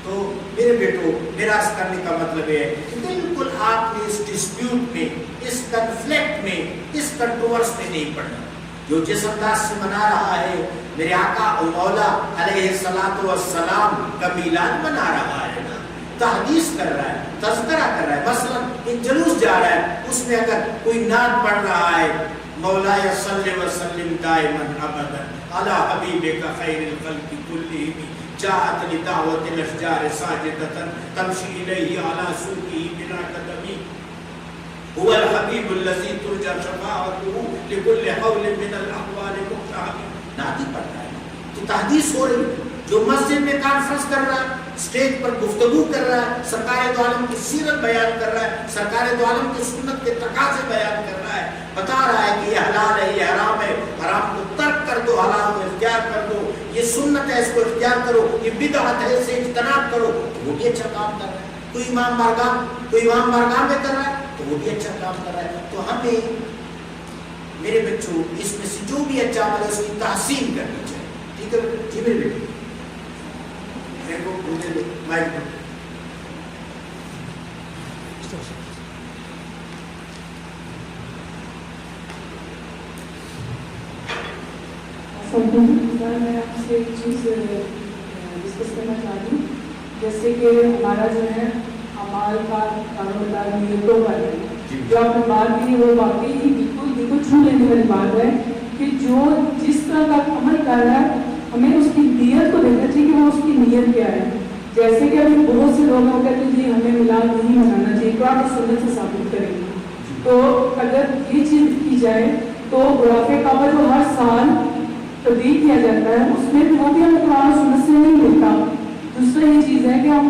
تو میرے بیٹو، میرا اس کرنے کا مطلب ہے کہ بالکل آپ نے اس ڈسپیوٹ میں، اس کنفلکٹ میں، اس کنٹروورس میں نہیں پڑنا. جو جس انداز سے منا رہا ہے میرے آقا و مولا علیہ الصلوۃ والسلام کا میلاد منا رہا ہے نا، تحدیث کر رہا ہے، تذکرہ کر رہا ہے، مثلا ایک جلوس جا رہا ہے، اس میں اگر کوئی نعت پڑھ رہا ہے مولایا صلی وسلم دائما ابدا علی حبیبک خیر الخلق کلہم جاءت لدعوت الاشجار ساجدۃ تمشی الیہ علی سوقہ بلا قدم هو الحبیب الذی ترجى شفاعته لكل حول من الاحوال مقتحم نعت پڑھتا ہے تو تحدیث ہو رہی ہے۔ جو مسجد میں کانفرنس کر رہا ہے، اسٹیج پر گفتگو کر رہا ہے، سرکار دو عالم کی سیرت بیان کر رہا ہے، سرکار دو عالم کی سنت کے تقاضے بیان کر رہا ہے، بتا رہا ہے کہ یہ حلال ہے، یہ حرام ہے، حرام کو ترک کر دو، حلال کو اختیار کر دو، یہ سنت ہے اس کو اختیار کرو، یہ بدعت ہے اسے اجتناب کرو، تو وہ بھی اچھا کام کر رہا ہے۔ کوئی امام بارگاہ میں کر رہا ہے تو وہ بھی اچھا کام کر رہا ہے۔ تو ہمیں میرے بچوں اس میں سے جو بھی اچھا عمل ہے اس کی تحسین کرنی چاہیے، ٹھیک ہے جی میرے بیٹے؟ میں آپ سے ایک چیز ڈسکس کرنا چاہتی ہوں، جیسے کہ ہمارا جو ہے اعمال کا کاروبار نیتوں کا ہے، جو آپ نے بات کی وہ واقعی ہی بالکل چھو لینے والی بات ہے کہ جو جس طرح کا عمل کر رہا ہے ہمیں اس کی نیت کو دیکھنا چاہیے کہ وہ اس کی نیت کیا ہے۔ جیسے کہ ابھی بہت سے لوگ ہو کہتے ہیں جی ہمیں میلاد نہیں منانا چاہیے، تو آپ اس سنت سے ثابت کریں گے۔ تو اگر یہ چیز کی جائے تو غلاف کعبہ جو ہر سال تبدیل کیا جاتا ہے اس میں وہ بھی ہمیں قرآن و سنت سے نہیں ملتا۔ دوسرا یہ چیز ہے کہ ہم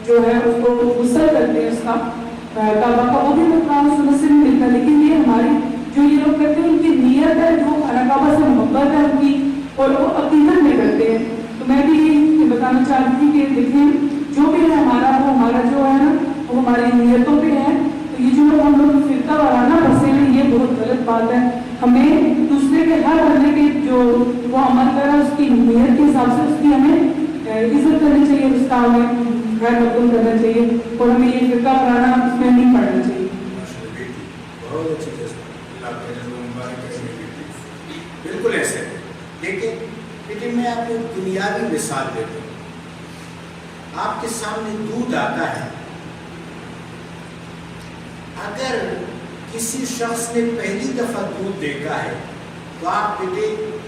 جو ہے اس کو غسل کرتے ہیں اس کا کعبہ کا، وہ بھی ہمیں قرآن و سنت سے نہیں ملتا۔ لیکن یہ ہماری جو یہ لوگ کرتے ہیں ان کی نیت ہے، جو خانہ کعبہ سے محبت ہے ان کی، اور وہ عقیدت میں کرتے ہیں۔ تو میں بھی یہ بتانا چاہتی تھی کہ دیکھیں جو بھی ہے ہمارا جو ہے نا وہ ہماری نیتوں پہ ہے۔ تو یہ جو ہم لوگ فرقہ وارانہ بسے ہیں یہ بہت غلط بات ہے۔ ہمیں دوسرے کے ہر بندے کے جو وہ عمل کر رہا ہے اس کی نیت کے حساب سے اس کی ہمیں عزت کرنی چاہیے، اس کا ہمیں خیر مقدم کرنا چاہیے، اور ہمیں یہ فرقہ وارانہ اس میں نہیں پڑھنا چاہیے۔ بالکل ایسے دیکھیں لیکن میں آپ کو دنیاوی مثال دیتا ہوں۔ آپ کے سامنے دودھ آتا ہے، اگر کسی شخص نے پہلی دفعہ دودھ دیکھا ہے تو آپ بیٹے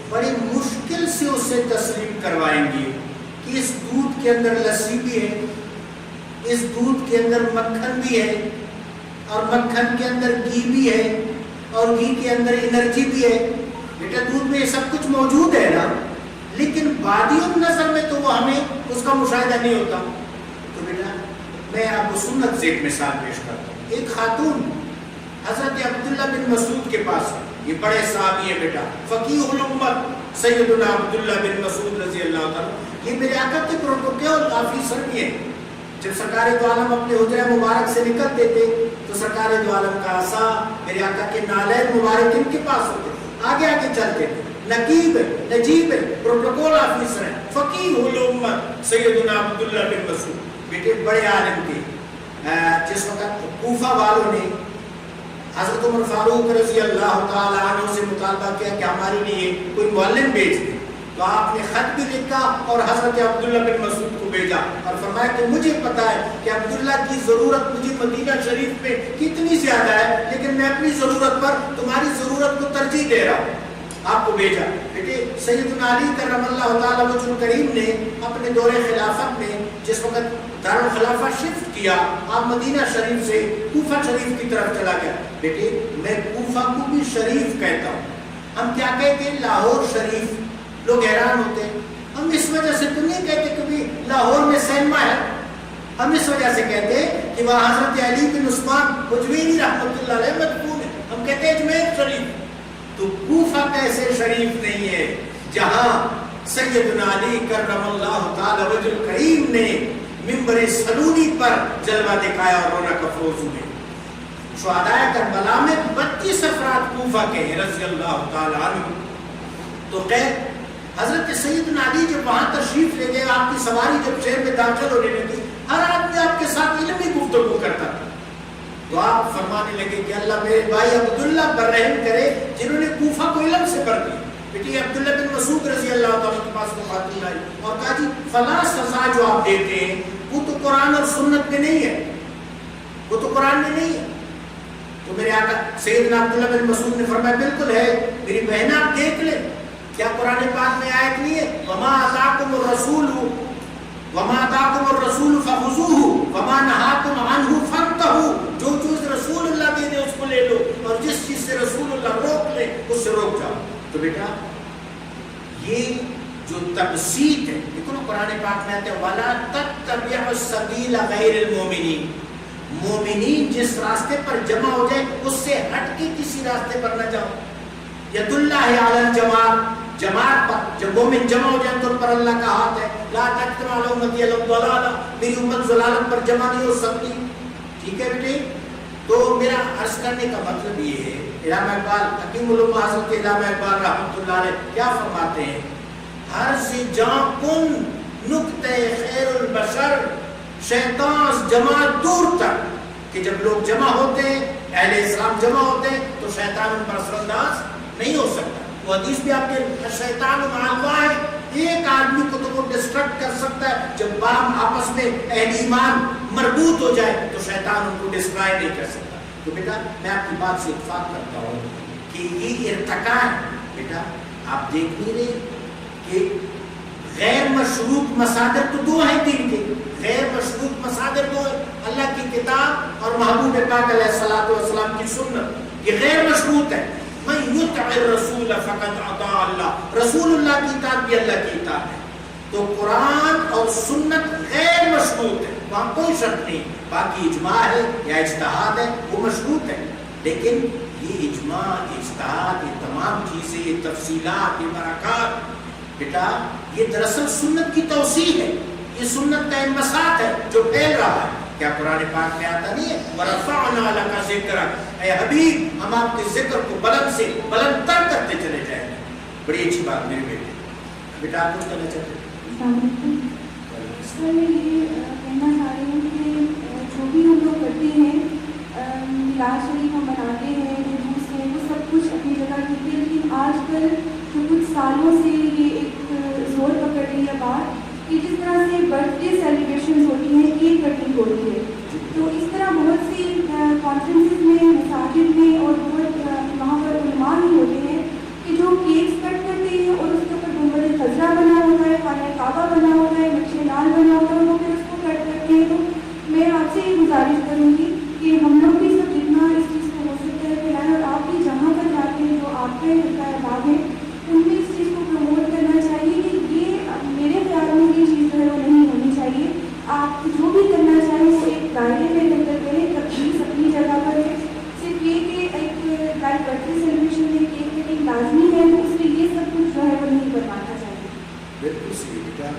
بڑی مشکل سے اسے تسلیم کروائیں گے کہ اس دودھ کے اندر لسی بھی ہے، اس دودھ کے اندر مکھن بھی ہے، اور مکھن کے اندر گھی بھی ہے، اور گھی کے اندر انرجی بھی ہے۔ بیٹا دودھ میں یہ سب کچھ موجود ہے نا، لیکن بادی نظر میں تو وہ ہمیں اس کا مشاہدہ نہیں ہوتا۔ تو بیٹا میں آپ کو سنت سے ایک مثال پیش کرتا ہوں۔ ایک خاتون حضرت عبداللہ بن مسعود کے پاس ہے، یہ بڑے صحابی ہیں بیٹا، فقیہ الامت سیدنا عبداللہ بن مسعود رضی اللہ تعالیٰ، یہ میرے آقا کے پروٹوکول آفیسر بھی ہیں۔ جب سرکار دو عالم اپنے حجرہ مبارک سے نکلتے تھے تو سرکار دو عالم کا عصا میرے آقا کے نالین مبارک ان کے پاس ہوتے تھے، آگے آگے چلتے تھے۔ نقیب نجیب پروٹوکول آفیسر ہیں، فقیہ الامت سیدنا عبداللہ بن مسعود، بیٹے بڑے عالم تھے۔ جس وقت کوفہ والوں نے حضرت عمر فاروق رضی اللہ تعالیٰ عنہ سے مطالبہ کیا کہ ہمارے لیے کوئی معلم بھیج دیں، تو آپ نے خط بھی لکھا اور حضرت عبداللہ بن مسعود کو بھیجا اور فرمایا کہ مجھے پتا ہے کہ عبداللہ کی ضرورت مجھے مدینہ شریف میں کتنی زیادہ ہے، لیکن میں اپنی ضرورت پر تمہاری ضرورت کو ترجیح دے رہا ہوں، آپ کو بھیجا۔ بیٹے سیدنا علی کرم اللہ تعالیٰ وجہ کریم نے اپنے دور خلافت میں جس وقت دارالخلافہ شفٹ کیا، آپ مدینہ شریف سے کوفہ شریف کی طرف چلا گیا۔ بیٹے میں کوفہ کو بھی شریف کہتا ہوں، ہم کیا کہتے ہیں لاہور شریف، لوگ حیران ہوتے ہیں، ہم اس وجہ سے تو نہیں کہتے کہ لاہور میں سینما ہے، ہم اس وجہ سے کہتے ہیں کہ وہاں حضرت علی بن عثمان حجویری رحمۃ اللہ علیہ مدفون ہے، ہم کہتے ہیں اجمیر شریف۔ تو کوفہ کیسے شریف نہیں ہے جہاں سیدنا علی کرم اللہ تعالی وجہ کریم نے منبر سلونی پر جلوہ دکھایا اور رونق افروز ہوئے۔ شہداء کربلا میں 32 افراد کوفہ کے ہیں رضی اللہ تعالی عنہ۔ تو خیر حضرت سیدنا علی جب وہاں تشریف لے گئے، آپ کی سواری جب شہر میں داخل ہونے لگی، ہر آدمی آپ کے ساتھ علمی گفتگو کرتا تھا، تو آپ فرمانے لگے کہ اللہ میرے بھائی عبداللہ پر رحم کرے جنہوں نے کوفہ کو علم سے بھر دیا۔ بیٹی عبداللہ بن مسعود رضی اللہ تعالیٰ کے پاس وہ خاتون آئی اور کہا جی فلاں سزا جو آپ دیتے ہیں وہ تو قرآن اور سنت میں نہیں ہے، وہ تو قرآن میں نہیں ہے. تو میرے آقا سیدنا عبداللہ بن مسعود نے فرمایا بالکل ہے میری بہن، آپ دیکھ لیں کیا قرآن پاک میں آیت نہیں ہے وما آتاکم الرسول فخذوہ وما نہاکم عنہ فانتہوا، جو چیز رسول اللہ دے دے اس کو لے لو اور جس چیز سے رسول اللہ روک لے اس سے روک جاؤ. تو بیٹا یہ جو تبسیط ہے، دیکھو نا قرآن پاک میں آتے ہیں وَلَا تَتَّبِعُ السَّبِيلَ غَيْرِ الْمُؤْمِنِينَ، مومنین جس راستے پر جمع ہو جائے اس سے ہٹ کے کسی راستے پر نہ جاؤ. ید اللہ علی الجماعت، جماعت پر جب مومن جمع ہو جائیں تو ان پر اللہ کا ہاتھ ہے. لا تجتمع علی امتی علی الضلالہ، میری امت ضلالت پر جمع نہیں ہو سکتی. ٹھیک ہے بیٹے، تو میرا عرض کرنے کا مطلب یہ ہے علامہ اقبال حکیم الامہ حضرت علامہ اقبال رحمۃ اللہ علیہ کیا فرماتے ہیں، ہر سے جاں کن نکتہ خیر البشر شیطان جماعت دور تک، کہ جب لوگ جمع ہوتے ہیں اہل اسلام جمع ہوتے ہیں تو شیطان ان پر اثر انداز نہیں ہو سکتا. وہ حدیث بھی آپ کے شیطان مع اللہ ہے، ایک آدمی کو تو وہ ڈسٹرکٹ کر سکتا ہے، جب باہم آپس میں اہل ایمان مربوط ہو جائے تو شیطان ان کو ڈسٹرائے نہیں کر سکتا. تو بیٹا میں آپ کی بات سے اتفاق کرتا ہوں کہ یہ ارتقاء ہے. بیٹا آپ دیکھ نہیں رہے کہ غیر مشروط مصادر تو دو ہیں دین کے، غیر مشروط مصادر دو ہیں، اللہ کی کتاب اور محبوب پاک علیہ الصلوۃ والسلام کی سنت. یہ غیر مشروط ہے. من یطع الرسول فقد اطاع اللہ، رسول اللہ کی اطاعت بھی اللہ کی اطاعت ہے. تو قرآن اور سنت غیر مشروط ہے، وہاں کوئی شرط نہیں. باقی اجماع ہے یا اجتہاد ہے وہ مشروط ہے، لیکن یہ اجماع اجتہاد یہ تمام چیزیں یہ تفصیلات یہ برکات بیٹا یہ دراصل سنت کی توسیع ہے، یہ سنت کا انبساط ہے جو پھیل رہا ہے. کیا قرآن پاک میں آتا نہیں ہے وَرَفَعْنَا لَكَ ذِكْرَكَ، اے حبیب ہم آپ کے ذکر کو بلند سے بلند تر کرتے چلے جائیں گے. بڑی اچھی بات میرے بیٹے. بیٹا آپ کچھ کہنا چاہتے ہیں؟ سر میں یہ کہنا چاہ رہی ہوں کہ جو بھی ہم لوگ کرتے ہیں میلاد شریف ہم مناتے ہیں جلوس ہے وہ سب کچھ اپنی جگہ ٹھیک ہے، لیکن آج کل جو کچھ سالوں سے یہ ایک زور پکڑ رہی ہے بات کہ جس طرح سے برتھ ڈے سیلیبریشن ہوتی ہیں کیک کٹنگ ہوتی ہے، تو اس طرح بہت سی کانفرنسز میں مساجد میں اور بہت وہاں پر علماء بھی ہوتے ہیں کہ جو کیکس کٹ کرتے ہیں اور اس کے اوپر گنبد خضرا بنا ہوتا ہے، خانہ کعبہ بنا ہوتا ہے، نقش لال بنا ہوتا ہے، وہ پھر اس کو کٹ کرتے ہیں. تو میں آپ سے یہ گزارش کروں گی کہ ہم لوگ بھی سب جتنا اس چیز کو ہو سکتا ہے پھیلائیں، اور آپ بھی جہاں پر جاتے ہیں جو آپ کے احباب ہیں ان میں اس چیز کو پروموٹ کرنا چاہیے کہ یہ میرے خیال میں یہ چیز جو ہے وہ نہیں ہونی چاہیے. آپ جو بھی کرنا چاہیں وہ ایک دائرے میں رہ کر کریں، تقریب اپنی جگہ پر ہے. صرف یہ کہ ایک لائک برتھ ڈے سیلیبریشن میں کیک کٹنگ لازمی ہے تو اس لیے یہ سب کچھ جو ہے وہ نہیں کروانا چاہیے. بالکل صحیح بیٹا.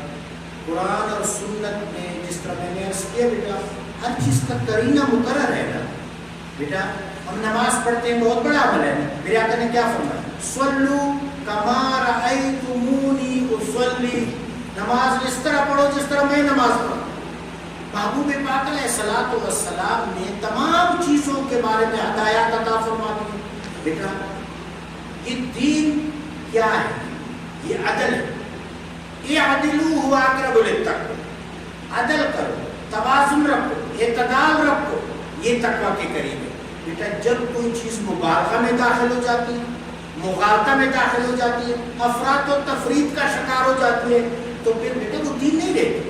قرآن اور سنت میں جس طرح میں نے عرض کیا بیٹا ہر چیز کا قرینہ مقرر ہے نا. بیٹا ہم نماز پڑھتے ہیں بہت بڑا عمل ہے. میرے آقا نے کیا فرمایا صلو کما رأیتمونی اصلی، نماز اس طرح پڑھو جس طرح میں نماز پڑھوں. محبوب پاک علیہ الصلوۃ والسلام نے تمام چیزوں کے بارے میں ہدایات عطا فرما دی. بیٹا یہ دین کیا ہے؟ یہ عدل ہے. اعدلوا هو اقرب للتقوى، عدل کرو، توازن رکھو، اعتدال رکھو، یہ تقوی کے قریب ہے. بیٹا جب کوئی چیز مبالغہ میں داخل ہو جاتی ہے، مغالطہ میں داخل ہو جاتی ہے، افراط و تفریط کا شکار ہو جاتی ہے تو پھر بیٹا وہ دین نہیں رہتی.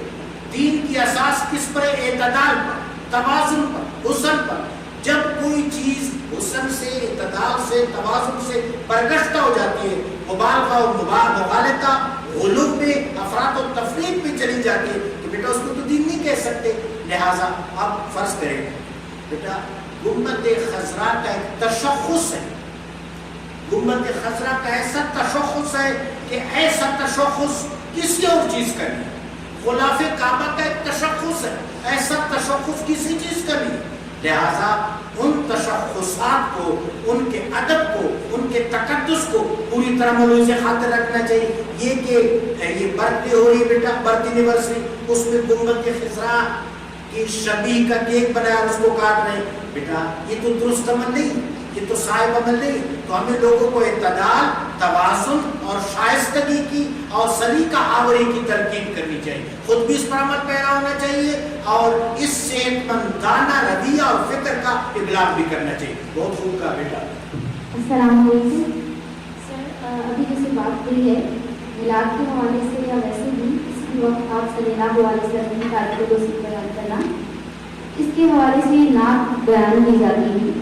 دین کی اساس کس پر ہے؟ اعتدال پر، توازن پر، حسن پر. جب کوئی چیز حسن سے اعتدال سے توازن سے برگشتہ ہو جاتی ہے، مبالغہ و مغالطہ غلو میں افراط و تفریط میں چلی جاتی ہے تو بیٹا اس کو تو دین نہیں کہہ سکتے. لہٰذا آپ فرض کریں بیٹا گنبد خضرا کا ایک تشخص ہے، گنبد خضرا کا ایسا تشخص ہے کہ ایسا تشخص کسی اور چیز کا نہیں. غلاف کعبہ کا ایک تشخص ہے، ایسا تشخص کسی چیز کا نہیں. لہذا ان تشخصات کو، ان کے ادب کو، ان کے تقدس کو پوری طرح ملوث خاطر رکھنا چاہیے. یہ کہ یہ برتھ ڈے ہو رہی ہے بیٹا، برتھ اینیورسری، اس میں گنبد خضرا کی شبیہ کا کیک بنایا اس کو کاٹ رہے بیٹا، یہ تو درست عمل نہیں. یہ تو صاحب عمل نہیں. تو ہمیں لوگوں کو اعتدال، توازن اور شائستگی کی اور سلیقہ آوری کی تلقین کرنی چاہیے. خود بھی اس پر عمل پیرا ہونا چاہیے اور اس صحت مندانہ رویہ اور فکر کا ابلاغ بھی کرنا چاہیے. بہت خوب کہا بیٹا. السلام علیکم سر. ابھی جیسے بات ہوئی ہے میلاد کے حوالے سے یا ویسے بھی اسی وقت آپ صلی اللہ علیہ وسلم کی تعریف کو بیان کرنا، اس کے حوالے سے نعت بیان کی جاتی ہے.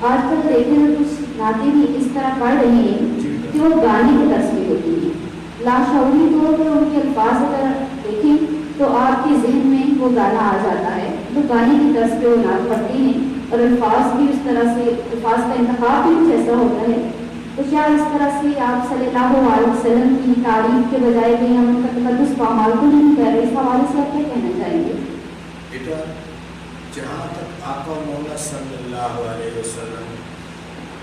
آج کل دیکھیں تو کچھ نعتیں بھی اس طرح پڑھ رہی ہیں کہ وہ گانے کی تصویر ہوتی ہے. لاشعوری طور پر ان کے الفاظ اگر دیکھیں تو آپ کے ذہن میں وہ گانا آ جاتا ہے، تو گانے کی تصویر وہ نعت پڑھتے ہیں اور الفاظ بھی اس طرح سے، الفاظ کا انتخاب بھی کچھ ایسا ہوتا ہے. تو کیا اس طرح سے آپ صلی اللہ علیہ وسلم کی تعریف کے بجائے بھی ہم ان کا تقدس پامال کو نہیں کر رہے؟ اس حوالے سے آپ کیا کہنا چاہیں گے؟ بیٹا جہاں تک آقا مولا صلی اللہ علیہ وسلم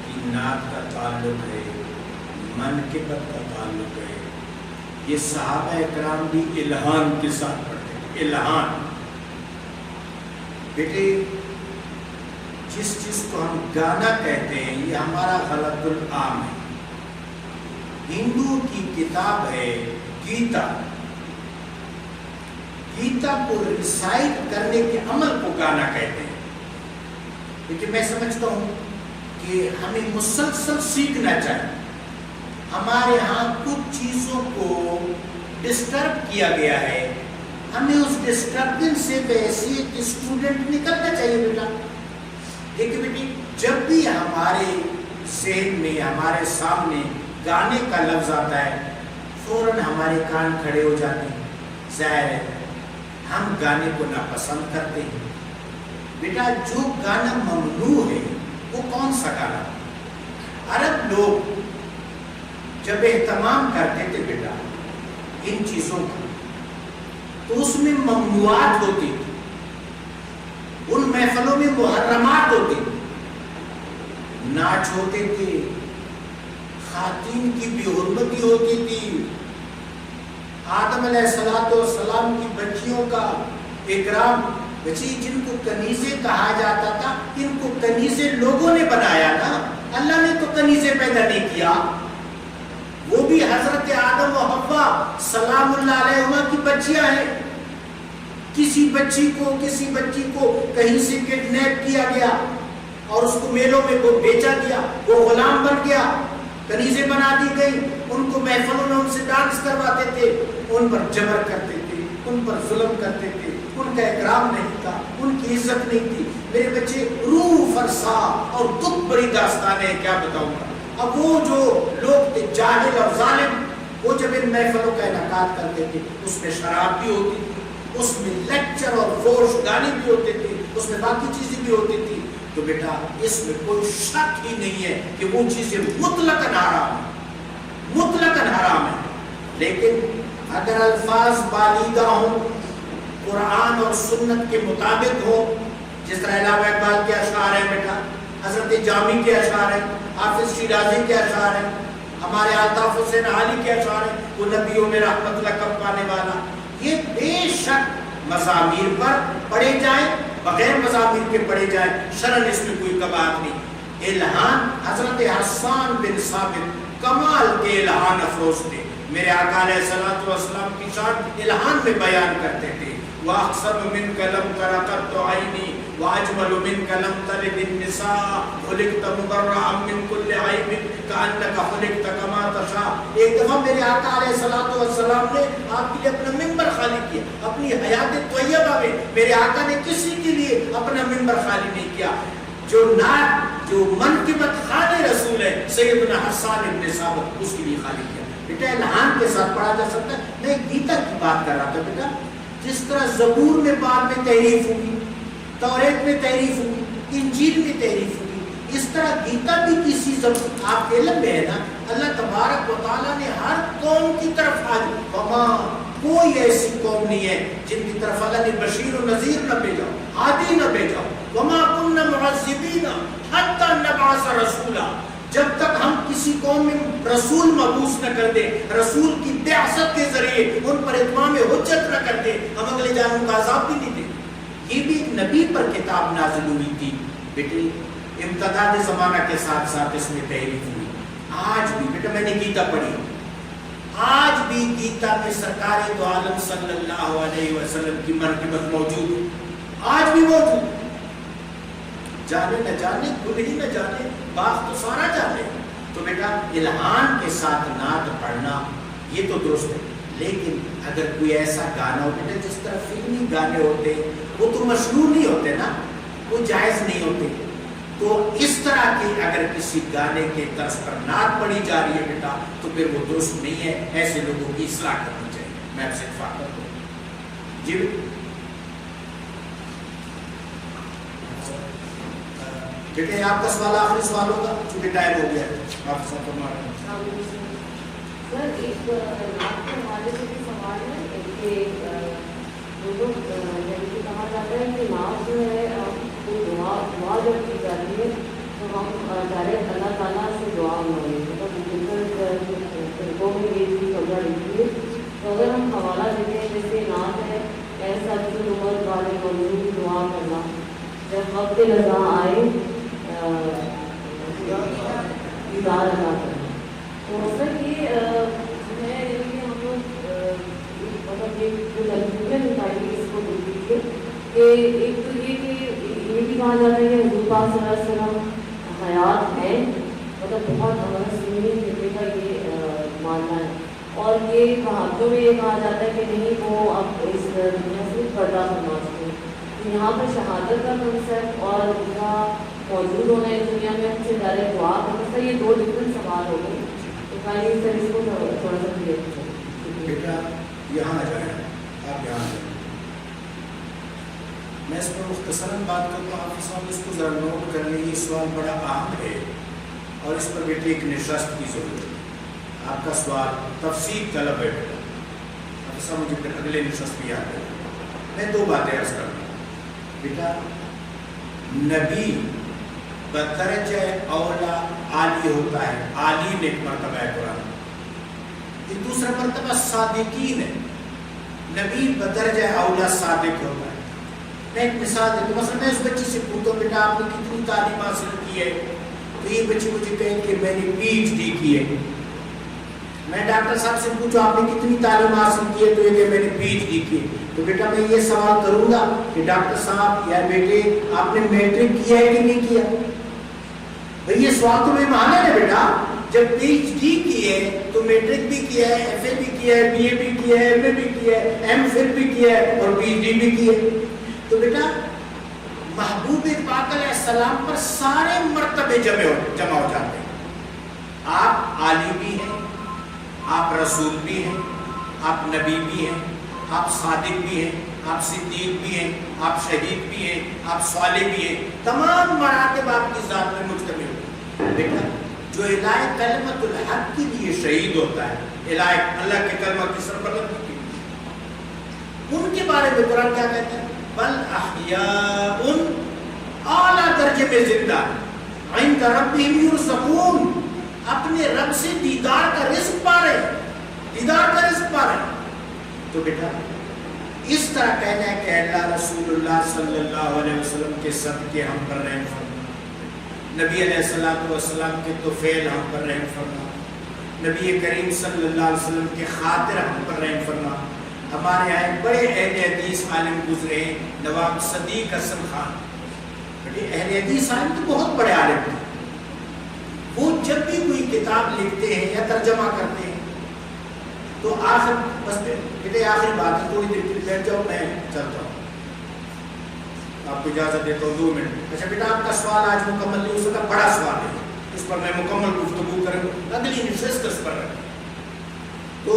کی نعت کا تعلق ہے، منقبت کا تعلق ہے، یہ صحابہ اکرام بھی الہان کے ساتھ پڑھتے ہیں. الہان بیٹے جس چیز کو ہم گانا کہتے ہیں یہ ہمارا غلط العام ہے. ہندو کی کتاب ہے گیتا. گیتا کو ریسائٹ کرنے کے عمل کو گانا کہتے ہیں. لیکن میں سمجھتا ہوں کہ ہمیں مسلسل سیکھنا چاہیے. ہمارے ہاں کچھ چیزوں کو ڈسٹرب کیا گیا ہے، ہمیں اس ڈسٹربنس سے ویسے ایک اسٹوڈنٹ نکلنا چاہیے. بیٹا دیکھیں بیٹی، جب بھی ہمارے ذہن میں، ہمارے سامنے گانے کا لفظ آتا ہے فوراً ہمارے کان کھڑے ہو جاتے ہیں. ظاہر ہے ہم گانے کو ناپسند کرتے ہیں. بیٹا جو گانا ممنوع ہے وہ کون سا گانا؟ عرب لوگ جب اہتمام کرتے تھے بیٹا ان چیزوں کا تو اس میں ممنوعات ہوتی تھی، ان محفلوں میں محرمات ہوتی تھی. ناچ ہوتے تھے، خواتین کی بے حرمتی ہوتی تھی، آدم علیہ السلام کی بچیوں کا اکرام. بچی جن کو کنیزیں کہا جاتا تھا، ان کو کنیزیں لوگوں نے بنایا نا، اللہ نے تو کنیزیں پیدا نہیں کیا. وہ بھی حضرت آدم و حوا سلام اللہ علیہما کی بچیاں ہیں. کسی بچی کو کہیں سے کڈنیپ کیا گیا اور اس کو میلوں میں وہ بیچا گیا، وہ غلام بن گیا، کنیزیں بنا دی گئی. ان کو محفلوں میں ان سے ڈانس کرواتے تھے، ان پر جبر کرتے تھے، ان پر ظلم کرتے تھے، ان کا اکرام نہیں تھا، ان کی عزت نہیں تھی. میرے بچے روح فرسا اور دکھ بری داستانیں کیا بتاؤں گا. اب وہ جو لوگ تھے جاہل اور ظالم، وہ جب ان محفلوں کا انعقاد کرتے تھے اس میں شراب بھی ہوتی تھی، اس میں لیکچر اور فوش گانے بھی ہوتے تھے، اس میں باقی چیزیں بھی ہوتی تھی. تو بیٹا اس میں کوئی شک ہی نہیں ہے کہ وہ چیزیں مطلقاً حرام ہیں، مطلقاً حرام ہیں. لیکن اگر الفاظ بالیدہ ہوں، قرآن اور سنت کے مطابق ہو، جس طرح علامہ اقبال کے اشعار ہیں بیٹا، حضرت جامی کے اشعار ہیں، حافظ شیرازی کے اشعار ہیں، ہمارے الطاف حسین علی کے اشعار ہیں، وہ نبیوں میں رحمت لقب پانے والا. یہ بے شک مزامیر پر پڑھے جائیں، بغیر مزامیر کے پڑھے جائیں، شرعاً اس میں کوئی کباہت نہیں. الہان حضرت حسان بن ثابت کمال کے الہان افروز تھے. میرے آقا علیہ الصلوۃ والسلام کی شان الہان میں بیان کرتے تھے. وَأَحْسَنُ مِنْكَ لَمْ تَرَ قَطُّ عَيْنِي وَأَجْمَلُ مِنْكَ لَمْ تَلِدِ النِّسَاءُ خُلِقْتَ مُبَرَّأً مِنْ كُلِّ عَيْبٍ كَأَنَّكَ خُلِقْتَ كَمَا تَشَاءُ. ایک دفعہ میرے آقا علیہ الصلوۃ والسلام نے آپ کے لیے اپنا ممبر خالی کیا. اپنی حیات طیبہ میں میرے آقا نے کسی کے لیے اپنا ممبر خالی نہیں کیا. جو نعت، جو منقبت خان رسول ہے سیدنا حسان ابن ثابت، اس کے لیے خالی کیا. بیٹا الہان کے ساتھ پڑھا جا سکتا ہے. میں گیتا کی بات کر رہا تھا بیٹا. جس طرح زبور میں بعد میں تحریف ہوئی، توریت میں تحریف ہوئی، انجیل میں تحریف ہوئی، اس طرح گیتا بھی کسی زبور. آپ کے علم میں ہے نا اللہ تبارک و تعالیٰ نے ہر قوم کی طرف آج وما، کوئی ایسی قوم نہیں ہے جن کی طرف اللہ نے بشیر و نذیر نہ بھیجا، ہادی نہ بھیجا. وما كنا معذبین حتی نبعث رسولا. جب تک ہم کسی قوم میں رسول مبعوث نہ کر دیں، رسول کی بعثت کے ذریعے ان پر اتمام حجت نہ کر دیں، ہم اگلے جانوں کا عذاب بھی نہیں دیں. یہ بھی ایک نبی پر کتاب نازل ہوئی تھی. بیٹے امتداد زمانہ کے ساتھ ساتھ اس میں تحریف ہوئی. آج بھی بیٹا میں نے گیتا پڑھی, آج بھی گیتا میں سرکار دو عالم صلی اللہ علیہ وسلم کی مرتبت موجود ہے, آج بھی موجود. جانے نہ جانے, گل ہی نہ جانے, باغ تو سارا جانے. تو بیٹا الہان کے ساتھ نعت پڑھنا یہ تو درست ہے, لیکن اگر کوئی ایسا گانا ہو بیٹا جس طرح فلمی گانے ہوتے وہ تو مشروع نہیں ہوتے نا, وہ جائز نہیں ہوتے. تو اس طرح کے اگر کسی گانے کے طرز پر نعت پڑھی جا رہی ہے بیٹا تو پھر وہ درست نہیں ہے, ایسے لوگوں کی اصلاح کرنی چاہیے. میں آپ سے اتفاق کرتا ہوں. جی بیٹے آپ کا سوال آخری سوال ہوگا چونکہ ٹائم ہو گیا ہے. آپ سب فرما رہے ہیں. سر ایک نعت کے حوالے سے بھی سوال ہے کہ جیسے کہا جاتا ہے کہ نعت جو ہے دعا جب کی جاتی ہے تو ہم ڈائریکٹ اللہ تعالیٰ سے دعا مانگیں, مطلب فرقوں میں یہ چیز سمجھا رہتی ہے. تو اگر ہم حوالہ دیتے ہیں جیسے نعت ہے ایسا جو عمر والے موضوع دعا کرنا جب وقت رضا آئے دیدار ادا کرنا. تو سر یہ جو ہے یعنی کہ ہم لوگ مطلب یہ جو کنفیوژن نکالی اس کو دور کیجیے کہ ایک تو یہ کہ یہ بھی کہا جاتا ہے کہ حضور پاک صلی اللہ علیہ وسلم حیات ہیں, مطلب بہت ہمارا سنی خطے کا یہ ماننا ہے. اور یہ کہاوتوں میں یہ کہا جاتا ہے کہ نہیں وہ اب اس دنیا سے پردہ فرما چکے ہیں. یہاں پر شہادت کا کنسیپٹ اور ان کا موجود ہونا اس دنیا میں ہم سے ڈائریکٹ دعا کرنا, سر یہ دو ڈفرینٹ سوال ہو گئے. تو خالی سر اس کو تھوڑا سا کلیئر بیٹا یہاں آ جائیں, آپ یہاں آ جائیں. میں اس پر مختصراً بات کرتا ہوں, حافظ صاحب اس کو ذرا نوٹ کر لیں. یہ سوال بڑا اہم ہے اور اس پر بیٹے ایک نشست کی ضرورت ہے. آپ کا سوال تفصیل طلب ہے بیٹا. حافظ صاحب مجھے پھر اگلے نشست بھی یاد ہے. میں دو باتیں عرض کرتا ہوں. بیٹا نبی بدرجہ اولا عالی ہوتا ہے, عالی نے ایک مرتبہ ہے قرآن. یہ دوسرا مرتبہ صادقین ہے. نبی بدرجہ اولا صادق ہوتا ہے. میں ایک مثال دیتا ہوں. مثلا میں اس بچی سے پوچھتا ہوں بیٹا آپ نے کتنی تعلیم حاصل کی ہے, تو یہ بچی مجھے کہے کہ میں نے PhD کی ہے. میں ڈاکٹر صاحب سے پوچھوں آپ نے کتنی تعلیم حاصل کی ہے, تو یہ کہ میں نے PhD کی ہے. تو بیٹا میں یہ سوال کروں گا کہ ڈاکٹر صاحب یا بیٹے آپ نے میٹرک کیا ہے کہ نہیں کیا. بھئی یہ سوال تو میں مانا ہے بیٹا. جب PhD کی ہے تو میٹرک بھی کیا ہے, FA بھی کیا ہے, BA بھی کیا ہے, MA بھی کیا ہے, MPhil بھی کیا ہے اور PhD بھی کی ہے. تو بیٹا محبوب پاک علیہ السلام پر سارے مرتبے جمع ہو جاتے ہیں. آپ عالی بھی ہیں, آپ رسول بھی ہیں, آپ نبی بھی ہیں, آپ صادق بھی ہیں, آپ صدیق بھی ہیں, آپ شہید بھی ہیں, آپ صالح بھی ہیں. تمام مراتب آپ کی ذات میں مجتمع ہوتے ہیں. بیٹا جو الہ کلمت الحق کے لیے شہید ہوتا ہے, الہ اللہ کے کلمہ کی سربلندی کے لیے, ان کے بارے میں قرآن کیا کہتا ہے؟ بل احیاء اعلیٰ درجے میں زندہ عند ربہم یرزقون, اپنے رب سے دیدار کا رزق پا رہے ہیں, دیدار کا رزق پا رہے ہیں. تو بیٹا اس طرح کہنا ہے کہ اللہ رسول اللہ صلی اللہ علیہ وسلم کے صدقے ہم پر رحم فرما, نبی علیہ الصلوۃ والسلام کے طفیل ہم پر رحم فرما, نبی کریم صلی اللہ علیہ وسلم کے خاطر ہم پر رحم فرما. ہمارے یہاں ایک بڑے اہل حدیث عالم گزرے ہیں, نواب صدیق حسن خان. اہل حدیث عالم تو بہت بڑے عالم ہیں. وہ جب بھی کوئی کتاب لکھتے ہیں یا ترجمہ کرتے ہیں تو آخر بس بیٹے آخری بات ہے, تھوڑی دیر کے لیے بیٹھ جاؤ, میں چلتا ہوں, آپ کو اجازت دیتا ہوں 2 منٹ. اچھا بیٹا آپ کا سوال آج مکمل نہیں ہو سکتا, بڑا سوال ہے, اس پر میں مکمل گفتگو کروں اگلی نشست اس پر. تو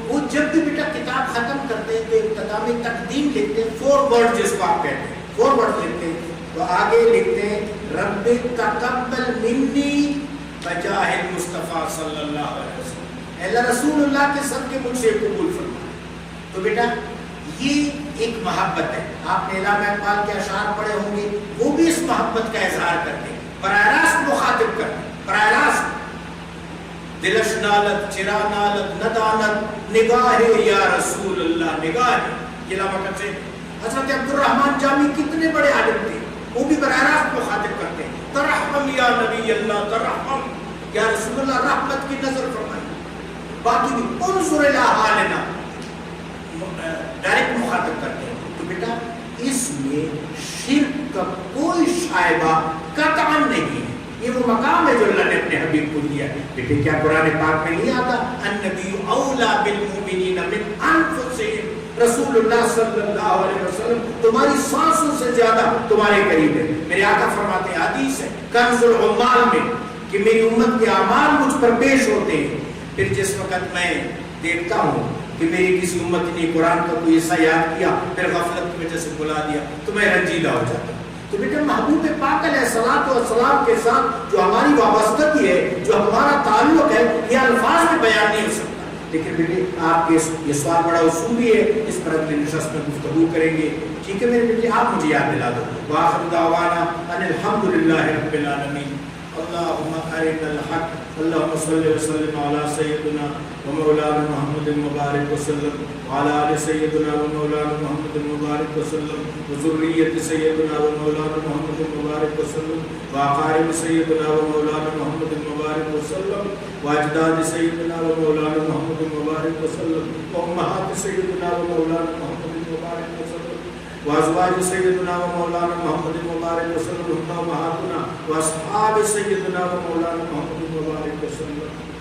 وہ جب بھی بیٹا کتاب ختم کرتے ہیں تو ابتدا میں تقدیم لکھتے ہیں, 4 ورڈ جس کو آپ کہتے ہیں, 4 ورڈ لکھتے ہیں. تو آگے لکھتے ہیں رب تقبل منی بجاہ المصطفیٰ صلی اللہ علیہ وسلم, اللہ رسول اللہ کے سب کے مجھ سے قبول فرمائے. تو بیٹا یہ ایک محبت ہے. آپ نے علامہ اقبال کے اشعار پڑھے ہوں گے, وہ بھی اس محبت کا اظہار کرتے ہیں, براہ راست مخاطب کرتے ہیں, براہ راست. دلش نالت چرا نالت ندانت نگاہ یا رسول اللہ نگاہ. یہ علامہ سے حضرت عبد الرحمن جامی کتنے بڑے عالم تھے, وہ بھی براہ راست مخاطب کرتے ہیں. ترحم یا نبی اللہ ترحم، یا رسول اللہ رحمت کی نظر فرمائیں. باقی بھی انظر الی حالنا ڈائریکٹ مخاطب کرتے ہیں. تو بیٹا اس میں شرک کا کوئی شائبہ قطعاً نہیں ہے. یہ وہ مقام ہے جو اللہ نے اپنے حبیب کو دیا ہے. بیٹے کیا قرآن پاک میں نہیں آتا النبی اولا بالمؤمنین من انفسہم، رسول اللہ صلی اللہ علیہ وسلم تمہاری سانسوں سے زیادہ تمہارے قریب ہے. میرے آقا فرماتے ہیں حدیث ہے کنز العمال میں کہ میری امت کے اعمال مجھ پر پیش ہوتے ہیں. پھر جس وقت میں دیکھتا ہوں کہ میری کسی امت نے قرآن کا کوئی ایسا یاد کیا پھر غفلت کی وجہ سے بلا دیا تو میں رنجیدہ ہو جاتا ہوں. تو بیٹا محبوب پاک علیہ الصلوۃ والسلام کے ساتھ جو ہماری وابستگی ہے، جو ہمارا تعلق ہے، یہ الفاظ میں بیان نہیں ہو سکتا. لیکن بیٹے آپ کے یہ سوال بڑا اصولی ہے، اس پر اگلے نشست میں گفتگو کریں گے. ٹھیک ہے میرے بیٹے، آپ مجھے یاد دلا دو. وآخر دعوانا ان الحمد للہ رب العالمین. اللهم ارنا الحق، اللهم صل وسلم على سيدنا ومولانا محمد المبارك وسلم، وعلى آل سيدنا ومولانا محمد المبارك وسلم، وذرية سيدنا ومولانا محمد المبارك وسلم، وأقارب سيدنا ومولانا محمد المبارك وسلم، وأجداد سيدنا ومولانا محمد المبارك وسلم، وأمهات سيدنا ومولانا محمد المبارك وسلم، وأزواج سيدنا ومولانا محمد المبارك وسلم، وأمهاتنا وأصحاب سيدنا ومولانا محمد المبارك وسلم.